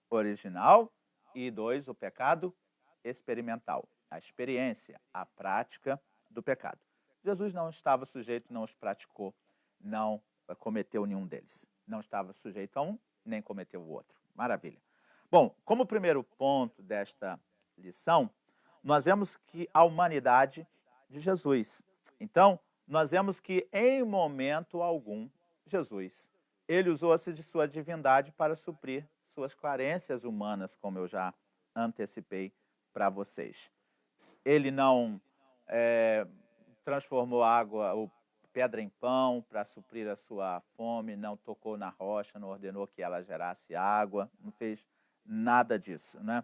original, e 2, o pecado experimental. a experiência, a prática do pecado. Jesus não estava sujeito, não os praticou, não cometeu nenhum deles. Não estava sujeito a um, nem cometeu o outro. Maravilha. Bom, como primeiro ponto desta lição, nós vemos que a humanidade de Jesus. Então, nós vemos que em momento algum, Jesus, ele usou-se de sua divindade para suprir suas carências humanas, como eu já antecipei para vocês. Ele não transformou água ou pedra em pão para suprir a sua fome, não tocou na rocha, não ordenou que ela gerasse água, não fez nada disso, né?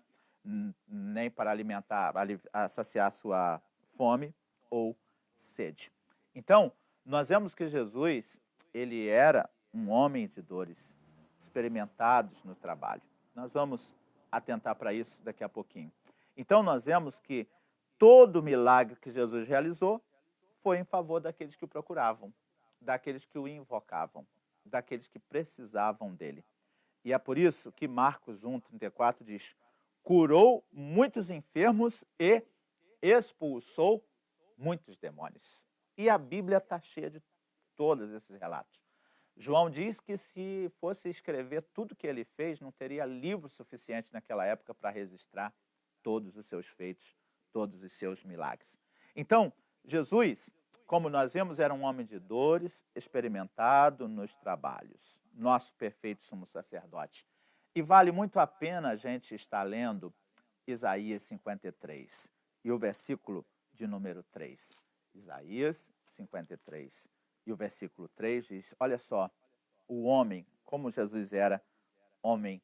Nem para alimentar, saciar sua fome ou sede. Então, nós vemos que Jesus, ele era um homem de dores, experimentados no trabalho. Nós vamos atentar para isso daqui a pouquinho. Então, nós vemos que todo milagre que Jesus realizou foi em favor daqueles que o procuravam, daqueles que o invocavam, daqueles que precisavam dele. E é por isso que Marcos 1,34 diz: curou muitos enfermos e expulsou muitos demônios. E a Bíblia está cheia de todos esses relatos. João diz que se fosse escrever tudo que ele fez, não teria livro suficiente naquela época para registrar todos os seus feitos, todos os seus milagres. Então, Jesus, como nós vemos, era um homem de dores, experimentado nos trabalhos. Nosso perfeito sumo sacerdote. E vale muito a pena a gente estar lendo Isaías 53 e o versículo de número 3. Isaías 53 e o versículo 3 diz, olha só, o homem, como Jesus era homem,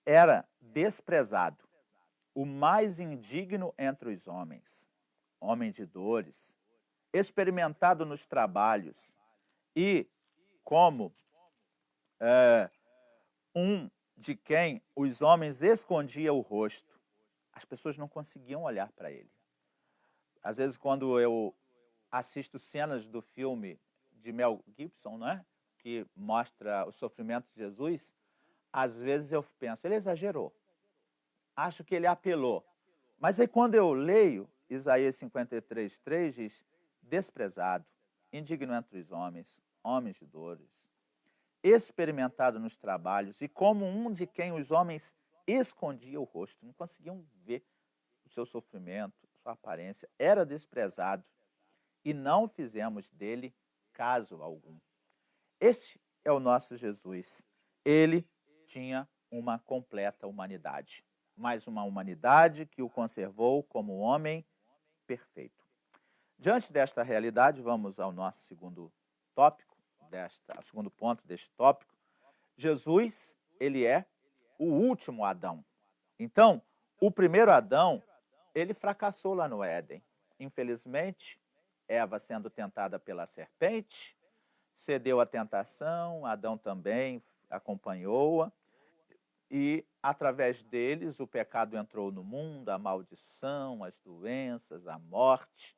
era desprezado, o mais indigno entre os homens, homem de dores, experimentado nos trabalhos e como um de quem os homens escondiam o rosto. As pessoas não conseguiam olhar para ele. Às vezes, quando eu assisto cenas do filme de Mel Gibson, né, que mostra o sofrimento de Jesus, às vezes eu penso, ele exagerou. Acho que ele apelou. Mas aí quando eu leio Isaías 53:3 diz, desprezado, indigno entre os homens, homens de dores, experimentado nos trabalhos e como um de quem os homens escondiam o rosto, não conseguiam ver o seu sofrimento, sua aparência, era desprezado e não fizemos dele caso algum. Este é o nosso Jesus. Ele tinha uma completa humanidade, mas uma humanidade que o conservou como homem perfeito. Diante desta realidade, vamos ao nosso segundo tópico, segundo ponto deste tópico. Jesus, ele é o último Adão. Então, o primeiro Adão, ele fracassou lá no Éden. Infelizmente, Eva sendo tentada pela serpente, cedeu à tentação, Adão também acompanhou-a, e através deles o pecado entrou no mundo, a maldição, as doenças, a morte,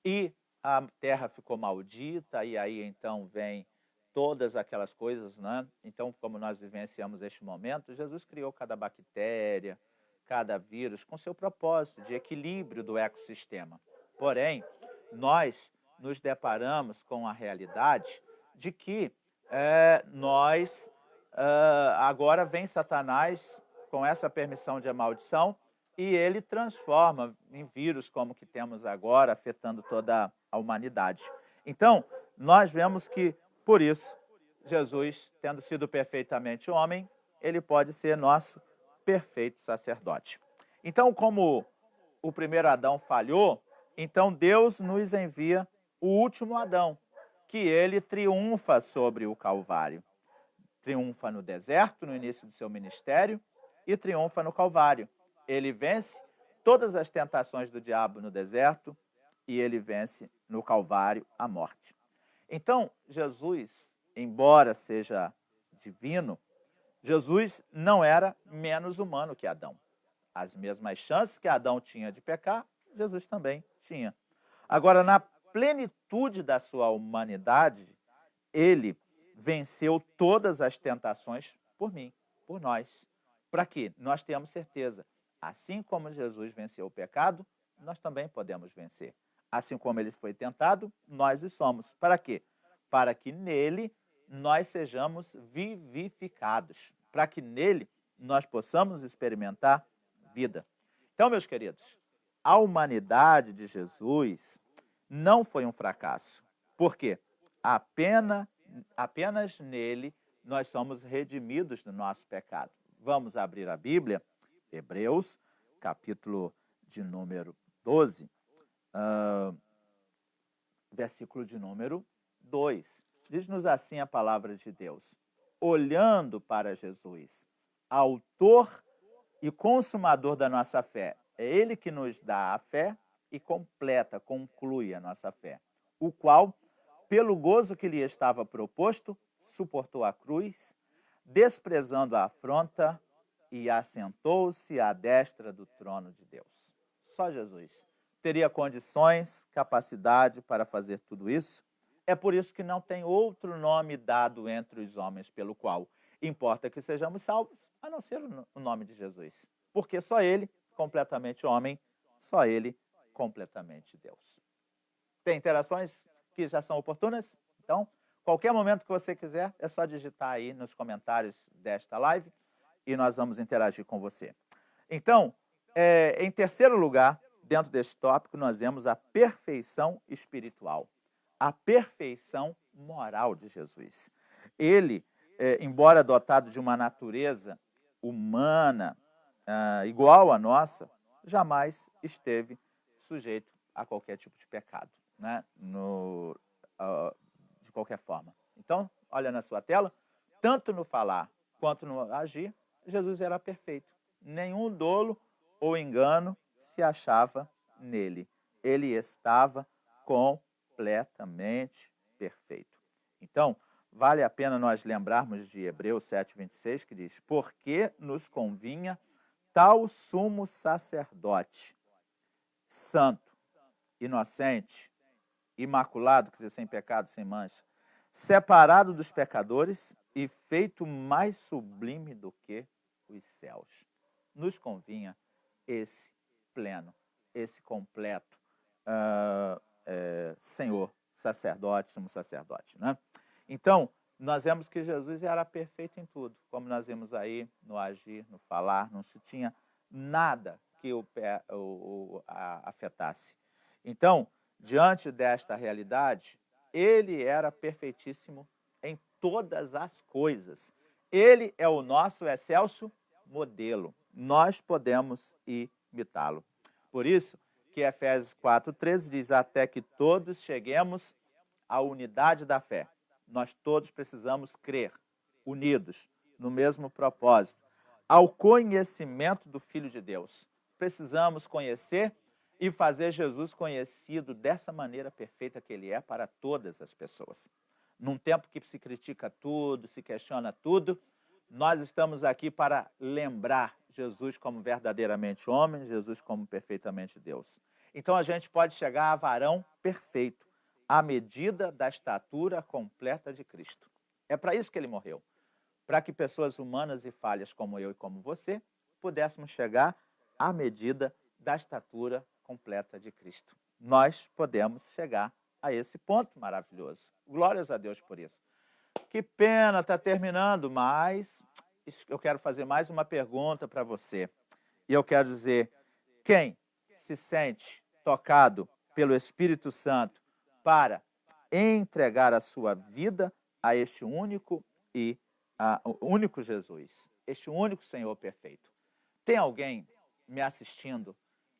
e a terra ficou maldita, e aí então vem todas aquelas coisas, né? Então, como nós vivenciamos este momento, Jesus criou cada bactéria, cada vírus com seu propósito de equilíbrio do ecossistema. Porém, nós nos deparamos com a realidade de que agora vem Satanás com essa permissão de maldição e ele transforma em vírus como que temos agora, afetando toda a humanidade. Então, nós vemos que, por isso, Jesus, tendo sido perfeitamente homem, ele pode ser nosso perfeito sacerdote. Então, como o primeiro Adão falhou, então Deus nos envia o último Adão, que ele triunfa sobre o Calvário. Triunfa no deserto, no início do seu ministério, e triunfa no Calvário. Ele vence todas as tentações do diabo no deserto e ele vence no Calvário a morte. Então, Jesus, embora seja divino, Jesus não era menos humano que Adão. As mesmas chances que Adão tinha de pecar, Jesus também tinha. Agora, na plenitude da sua humanidade, ele venceu todas as tentações por mim, por nós. Para quê? Nós temos certeza, assim como Jesus venceu o pecado, nós também podemos vencer. Assim como ele foi tentado, nós o somos. Para quê? Para que nele nós sejamos vivificados, para que nele nós possamos experimentar vida. Então, meus queridos, a humanidade de Jesus não foi um fracasso. Por quê? Apenas nele nós somos redimidos do nosso pecado. Vamos abrir a Bíblia, Hebreus, capítulo de número 12, versículo de número 2. Diz-nos assim a palavra de Deus: olhando para Jesus, autor e consumador da nossa fé. É ele que nos dá a fé e conclui a nossa fé. O qual, pelo gozo que lhe estava proposto, suportou a cruz, desprezando a afronta, e assentou-se à destra do trono de Deus. Só Jesus teria condições, capacidade para fazer tudo isso. É por isso que não tem outro nome dado entre os homens pelo qual importa que sejamos salvos, a não ser o nome de Jesus. Porque só ele, completamente homem, só ele, completamente Deus. Tem interações que já são oportunas? Então, qualquer momento que você quiser, é só digitar aí nos comentários desta live e nós vamos interagir com você. Então, em terceiro lugar, dentro deste tópico, nós vemos a perfeição espiritual, a perfeição moral de Jesus. Ele, embora dotado de uma natureza humana igual à nossa, jamais esteve sujeito a qualquer tipo de pecado, né? De qualquer forma. Então, olha na sua tela, tanto no falar quanto no agir, Jesus era perfeito. Nenhum dolo ou engano se achava nele. Ele estava completamente perfeito. Então, vale a pena nós lembrarmos de Hebreus 7:26, que diz: porque nos convinha tal sumo sacerdote, santo, inocente, imaculado, quer dizer, sem pecado, sem mancha, separado dos pecadores e feito mais sublime do que os céus. Nos convinha esse pleno, esse completo Senhor, sacerdote, sumo sacerdote, né? Então, nós vemos que Jesus era perfeito em tudo, como nós vimos aí no agir, no falar, não se tinha nada que o afetasse. Então, diante desta realidade, ele era perfeitíssimo em todas as coisas. Ele é o nosso excelso modelo. Nós podemos imitá-lo. Por isso que Efésios 4:13 diz: até que todos cheguemos à unidade da fé. Nós todos precisamos crer, unidos, no mesmo propósito, ao conhecimento do Filho de Deus. Precisamos conhecer e fazer Jesus conhecido dessa maneira perfeita que ele é para todas as pessoas. Num tempo que se critica tudo, se questiona tudo, nós estamos aqui para lembrar Jesus como verdadeiramente homem, Jesus como perfeitamente Deus. Então a gente pode chegar a varão perfeito, à medida da estatura completa de Cristo. É para isso que ele morreu, para que pessoas humanas e falhas como eu e como você pudéssemos chegar à medida da estatura completa de Cristo. Nós podemos chegar a esse ponto maravilhoso. Glórias a Deus por isso. Que pena, está terminando, mas eu quero fazer mais uma pergunta para você. E eu quero dizer, quem se sente tocado pelo Espírito Santo para entregar a sua vida a este único único Jesus, este único Senhor perfeito? Tem alguém me assistindo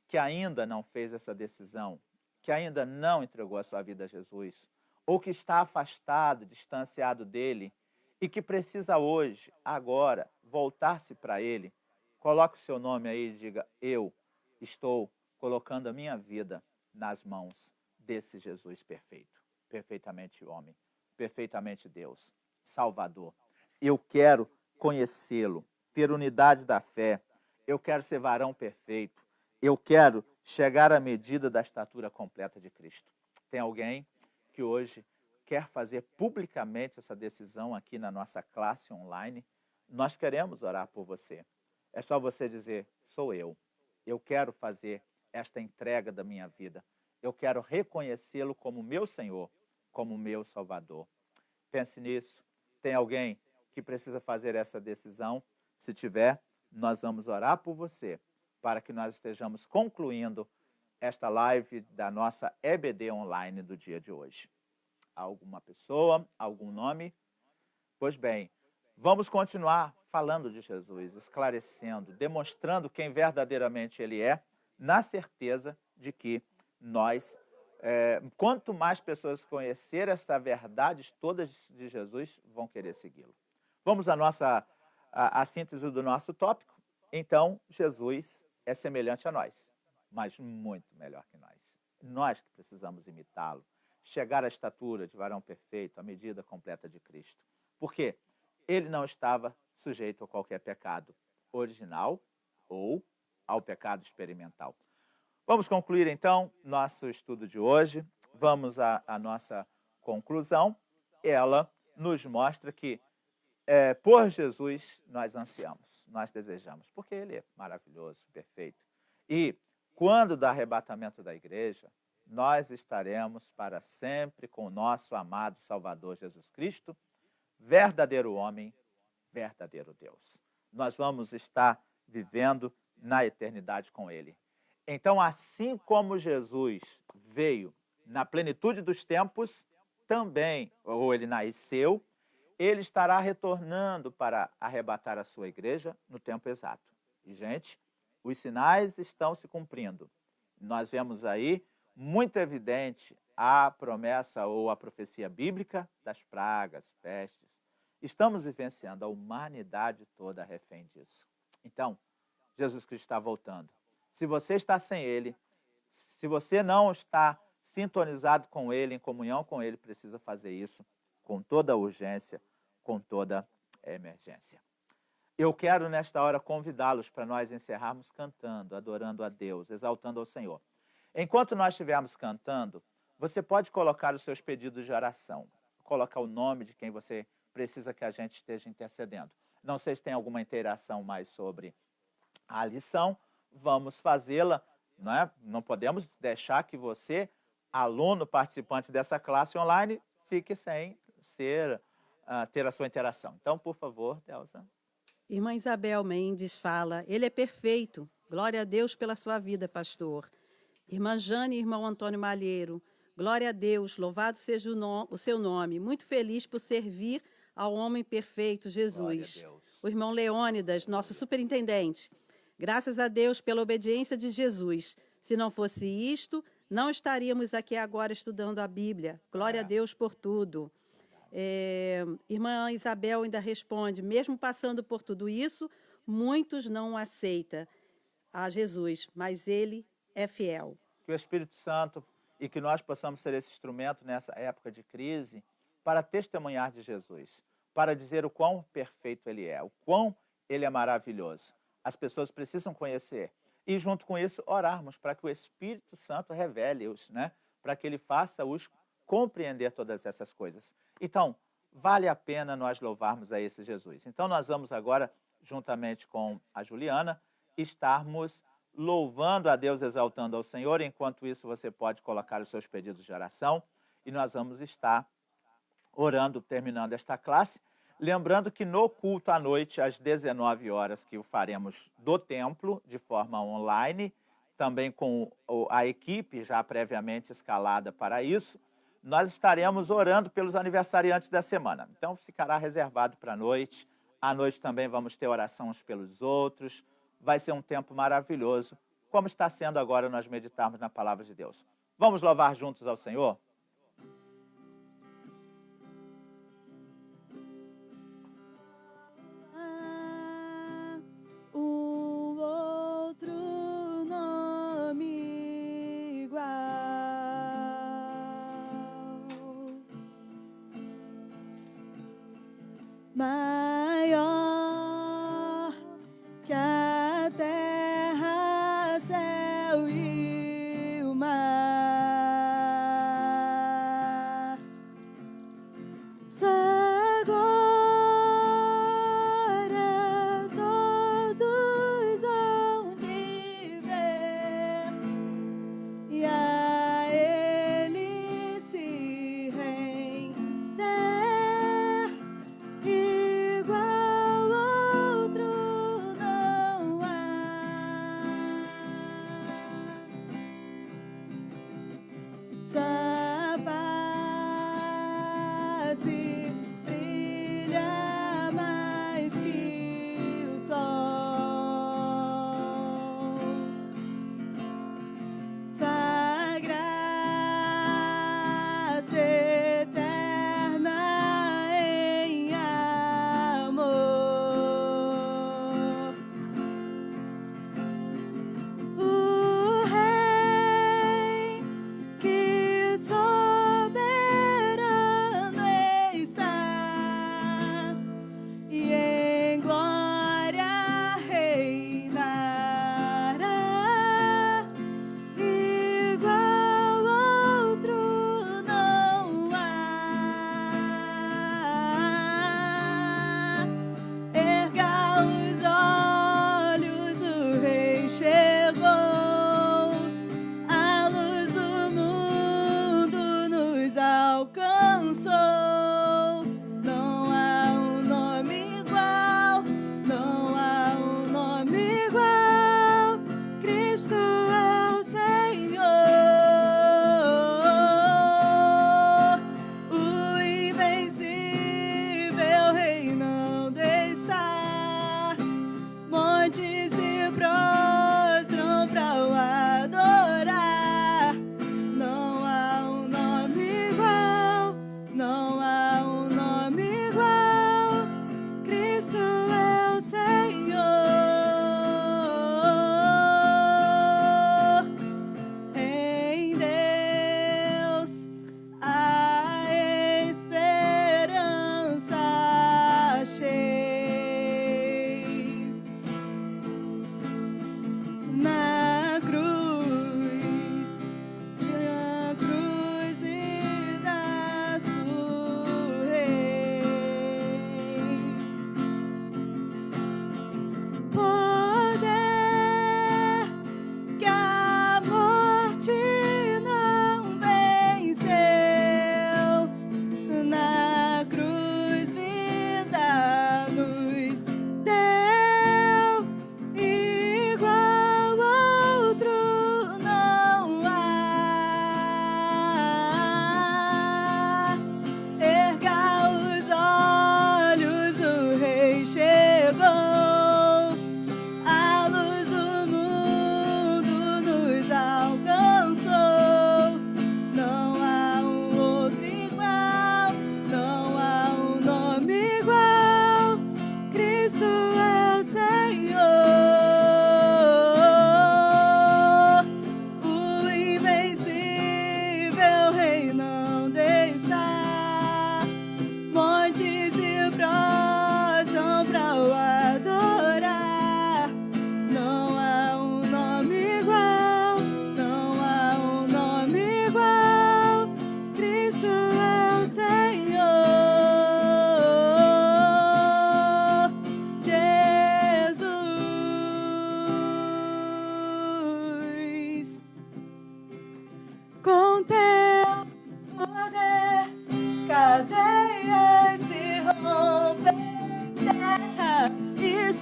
que ainda não fez essa decisão, que ainda não entregou a sua vida a Jesus, ou que está afastado, distanciado dele, e que precisa hoje, agora, voltar-se para ele? Coloque o seu nome aí e diga: eu estou colocando a minha vida nas mãos desse Jesus perfeito, perfeitamente homem, perfeitamente Deus, Salvador. Eu quero conhecê-lo, ter unidade da fé, eu quero ser varão perfeito, eu quero chegar à medida da estatura completa de Cristo. Tem alguém que hoje quer fazer publicamente essa decisão aqui na nossa classe online? Nós queremos orar por você. É só você dizer: sou eu. Eu quero fazer esta entrega da minha vida. Eu quero reconhecê-lo como meu Senhor, como meu Salvador. Pense nisso. Tem alguém que precisa fazer essa decisão? Se tiver, nós vamos orar por você, para que nós estejamos concluindo esta live da nossa EBD online do dia de hoje. Alguma pessoa? Algum nome? Pois bem, vamos continuar falando de Jesus, esclarecendo, demonstrando quem verdadeiramente Ele é, na certeza de que nós, quanto mais pessoas conhecer esta verdade todas de Jesus, vão querer segui-lo. Vamos à síntese do nosso tópico. Então, Jesus é semelhante a nós, mas muito melhor que nós. Nós que precisamos imitá-lo, chegar à estatura de varão perfeito, à medida completa de Cristo. Por quê? Ele não estava sujeito a qualquer pecado original ou ao pecado experimental. Vamos concluir, então, nosso estudo de hoje. Vamos à nossa conclusão. Ela nos mostra que, por Jesus, nós ansiamos, nós desejamos, porque Ele é maravilhoso, perfeito. E, quando do arrebatamento da igreja, nós estaremos para sempre com o nosso amado Salvador Jesus Cristo, verdadeiro homem, verdadeiro Deus. Nós vamos estar vivendo na eternidade com Ele. Então, assim como Jesus veio na plenitude dos tempos, também, ou Ele nasceu, Ele estará retornando para arrebatar a sua igreja no tempo exato. E, gente, os sinais estão se cumprindo. Nós vemos aí muito evidente a promessa ou a profecia bíblica das pragas, pestes. Estamos vivenciando, a humanidade toda refém disso. Então, Jesus Cristo está voltando. Se você está sem Ele, se você não está sintonizado com Ele, em comunhão com Ele, precisa fazer isso com toda a urgência, com toda a emergência. Eu quero, nesta hora, convidá-los para nós encerrarmos cantando, adorando a Deus, exaltando ao Senhor. Enquanto nós estivermos cantando, você pode colocar os seus pedidos de oração, colocar o nome de quem você precisa que a gente esteja intercedendo. Não sei se tem alguma interação mais sobre a lição, vamos fazê-la, né? Não podemos deixar que você, aluno participante dessa classe online, fique sem ter a sua interação. Então, por favor, Delza. Irmã Isabel Mendes fala, ele é perfeito. Glória a Deus pela sua vida, pastor. Irmã Jane e irmão Antônio Malheiro, glória a Deus, louvado seja o seu nome. Muito feliz por servir ao homem perfeito, Jesus. O irmão Leônidas, nosso superintendente. Graças a Deus pela obediência de Jesus. Se não fosse isto, não estaríamos aqui agora estudando a Bíblia. Glória a Deus por tudo. Irmã Isabel ainda responde, mesmo passando por tudo isso, muitos não aceitam a Jesus, mas Ele é fiel. Que o Espírito Santo e que nós possamos ser esse instrumento nessa época de crise para testemunhar de Jesus, para dizer o quão perfeito Ele é, o quão Ele é maravilhoso. As pessoas precisam conhecer e, junto com isso, orarmos para que o Espírito Santo revele-os, né? Para que Ele faça-os compreender todas essas coisas. Então, vale a pena nós louvarmos a esse Jesus. Então, nós vamos agora, juntamente com a Juliana, estarmos louvando a Deus, exaltando ao Senhor. Enquanto isso, você pode colocar os seus pedidos de oração e nós vamos estar orando, terminando esta classe. Lembrando que no culto à noite, às 19 horas, que o faremos do templo, de forma online, também com a equipe já previamente escalada para isso, nós estaremos orando pelos aniversariantes da semana. Então, ficará reservado para a noite. À noite também vamos ter oração uns pelos outros. Vai ser um tempo maravilhoso, como está sendo agora nós meditarmos na palavra de Deus. Vamos louvar juntos ao Senhor? O outro nome igual, maior que a terra, céu e o mar.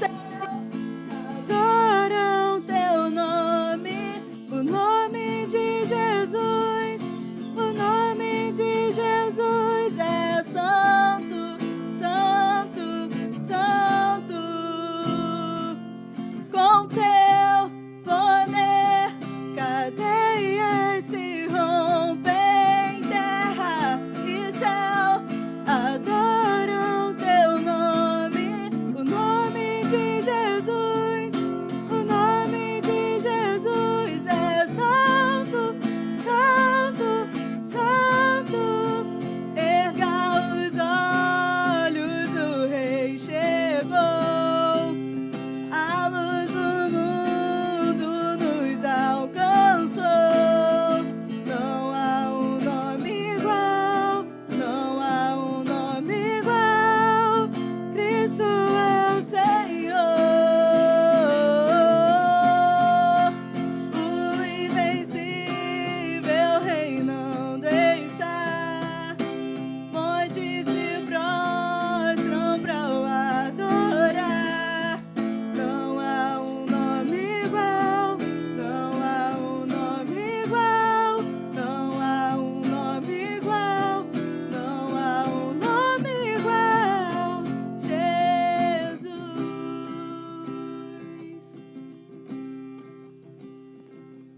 céu adoram teu nome, o nome de Jesus, o nome de Jesus é santo, santo, santo. Com teu poder, cadeias se rompem, terra e céu adoram teu nome, o nome de Jesus, o nome de Jesus é santo, santo, santo. Erga os olhos, o Rei chegou, a luz do mundo nos alcançou. Não há um nome igual, não há um nome igual. Cristo é o Senhor, o invencível reinando está. Montes se prostram pra o adorar. Não há um nome igual, não há um nome igual, não há um nome igual, não há um nome igual. Jesus.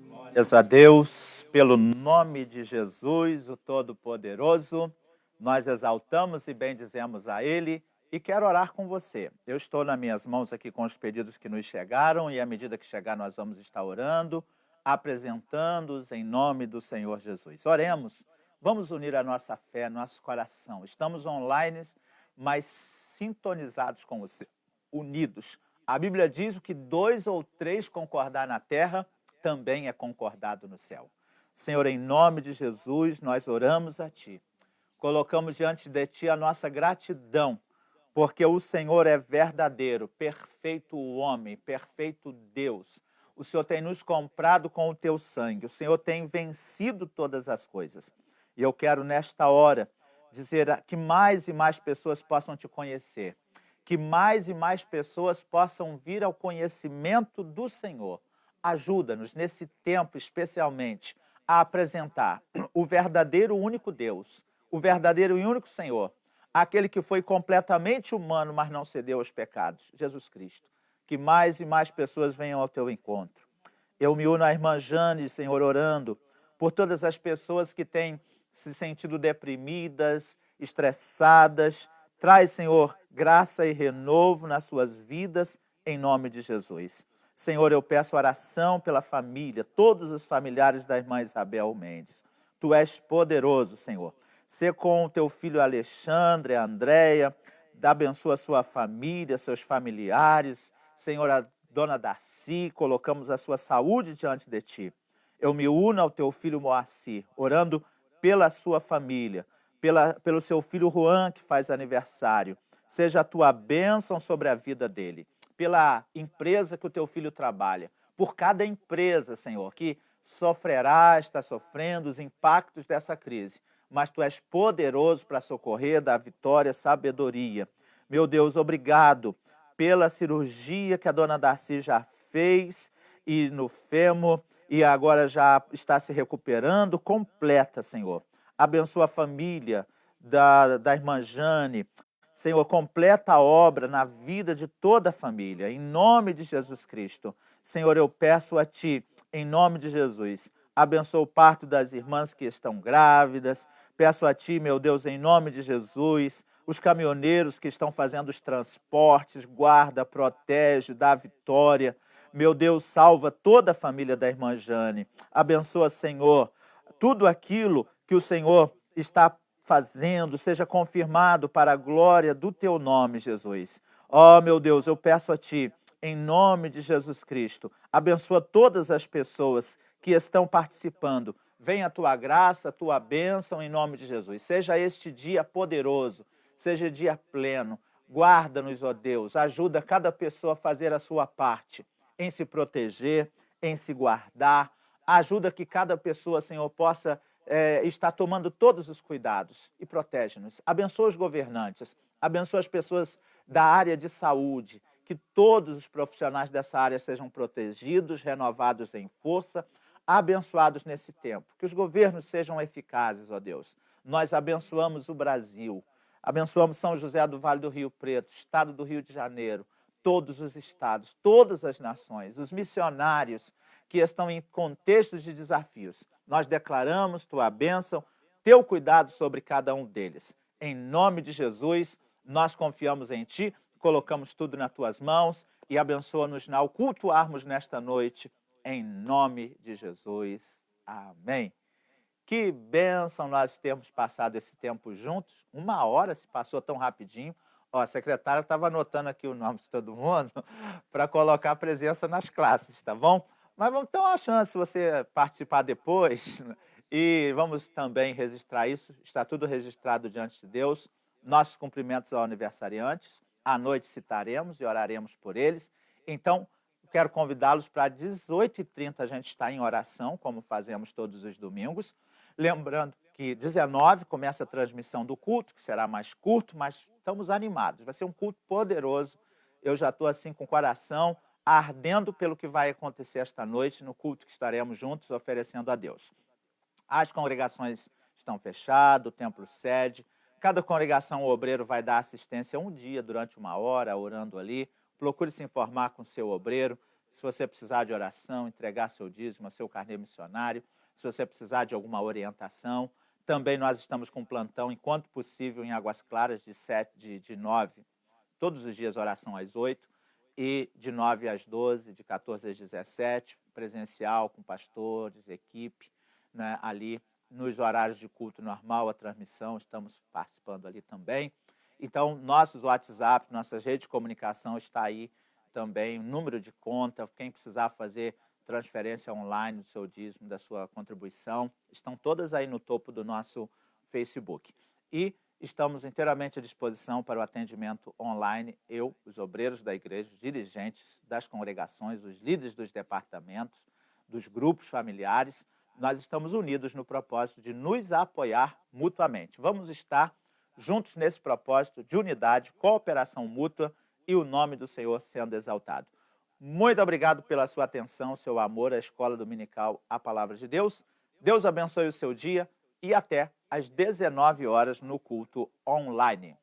Glórias a Deus, pelo nome de Jesus, o Todo-Poderoso, nós exaltamos e bendizemos a Ele e quero orar com você. Eu estou nas minhas mãos aqui com os pedidos que nos chegaram e à medida que chegar nós vamos estar orando, apresentando-os em nome do Senhor Jesus. Oremos, vamos unir a nossa fé, nosso coração. Estamos online, mas sintonizados com você, unidos. A Bíblia diz que 2 ou 3 concordar na terra, também é concordado no céu. Senhor, em nome de Jesus, nós oramos a Ti. Colocamos diante de Ti a nossa gratidão, porque o Senhor é verdadeiro, perfeito homem, perfeito Deus. O Senhor tem nos comprado com o Teu sangue. O Senhor tem vencido todas as coisas. E eu quero, nesta hora, dizer que mais e mais pessoas possam Te conhecer. Que mais e mais pessoas possam vir ao conhecimento do Senhor. Ajuda-nos, nesse tempo especialmente, a apresentar o verdadeiro único Deus, o verdadeiro e único Senhor, aquele que foi completamente humano, mas não cedeu aos pecados, Jesus Cristo. Que mais e mais pessoas venham ao teu encontro. Eu me uno à irmã Jane, Senhor, orando por todas as pessoas que têm se sentido deprimidas, estressadas. Traz, Senhor, graça e renovo nas suas vidas, em nome de Jesus. Senhor, eu peço oração pela família, todos os familiares da irmã Isabel Mendes. Tu és poderoso, Senhor. Sê com o teu filho Alexandre, a Andréia, abençoa a sua família, seus familiares. Senhor, a dona Darcy, colocamos a sua saúde diante de Ti. Eu me uno ao teu filho Moacir, orando pela sua família, pelo seu filho Juan, que faz aniversário. Seja a tua bênção sobre a vida dele. Pela empresa que o teu filho trabalha, por cada empresa, Senhor, que sofrerá, está sofrendo os impactos dessa crise, mas Tu és poderoso para socorrer, dar vitória, sabedoria. Meu Deus, obrigado pela cirurgia que a dona Darcy já fez e no fêmur e agora já está se recuperando, completa, Senhor. Abençoa a família da irmã Jane. Senhor, completa a obra na vida de toda a família, em nome de Jesus Cristo. Senhor, eu peço a Ti, em nome de Jesus, abençoa o parto das irmãs que estão grávidas. Peço a Ti, meu Deus, em nome de Jesus, os caminhoneiros que estão fazendo os transportes, guarda, protege, dá vitória. Meu Deus, salva toda a família da irmã Jane. Abençoa, Senhor, tudo aquilo que o Senhor está fazendo, seja confirmado para a glória do Teu nome, Jesus. Ó, meu Deus, eu peço a Ti, em nome de Jesus Cristo, abençoa todas as pessoas que estão participando. Venha a Tua graça, a Tua bênção, em nome de Jesus. Seja este dia poderoso, seja dia pleno. Guarda-nos, ó Deus, ajuda cada pessoa a fazer a sua parte, em se proteger, em se guardar. Ajuda que cada pessoa, Senhor, possa está tomando todos os cuidados e protege-nos. Abençoa os governantes, abençoa as pessoas da área de saúde, que todos os profissionais dessa área sejam protegidos, renovados em força, abençoados nesse tempo. Que os governos sejam eficazes, ó Deus. Nós abençoamos o Brasil, abençoamos São José do Vale do Rio Preto, estado do Rio de Janeiro, todos os estados, todas as nações, os missionários que estão em contextos de desafios. Nós declaramos tua bênção, teu cuidado sobre cada um deles. Em nome de Jesus, nós confiamos em ti, colocamos tudo nas tuas mãos e abençoa-nos ao cultuarmos nesta noite, em nome de Jesus. Amém. Que bênção nós termos passado esse tempo juntos. 1 hora se passou tão rapidinho. Ó, a secretária estava anotando aqui o nome de todo mundo para colocar a presença nas classes, tá bom? Mas vamos ter uma chance se você participar depois e vamos também registrar isso. Está tudo registrado diante de Deus. Nossos cumprimentos aos aniversariantes. À noite citaremos e oraremos por eles. Então, quero convidá-los para 18h30 a gente está em oração, como fazemos todos os domingos. Lembrando que 19 começa a transmissão do culto, que será mais curto, mas estamos animados. Vai ser um culto poderoso. Eu já estou assim com o coração ardendo pelo que vai acontecer esta noite no culto que estaremos juntos oferecendo a Deus. As congregações estão fechadas, o templo sede. Cada congregação ou obreiro vai dar assistência um dia, durante 1 hora, orando ali. Procure se informar com seu obreiro. Se você precisar de oração, entregar seu dízimo, seu carnê missionário. Se você precisar de alguma orientação. Também nós estamos com plantão, enquanto possível, em Águas Claras, de 9. Todos os dias, oração às 8. E de 9 às 12, de 14 às 17, presencial, com pastores, equipe, né, ali nos horários de culto normal, a transmissão, estamos participando ali também. Então, nossos WhatsApp, nossas redes de comunicação está aí também, o número de conta, quem precisar fazer transferência online do seu dízimo, da sua contribuição, estão todas aí no topo do nosso Facebook. E estamos inteiramente à disposição para o atendimento online, eu, os obreiros da igreja, os dirigentes das congregações, os líderes dos departamentos, dos grupos familiares. Nós estamos unidos no propósito de nos apoiar mutuamente. Vamos estar juntos nesse propósito de unidade, cooperação mútua e o nome do Senhor sendo exaltado. Muito obrigado pela sua atenção, seu amor à Escola Dominical, a Palavra de Deus. Deus abençoe o seu dia e até às 19 horas no culto online.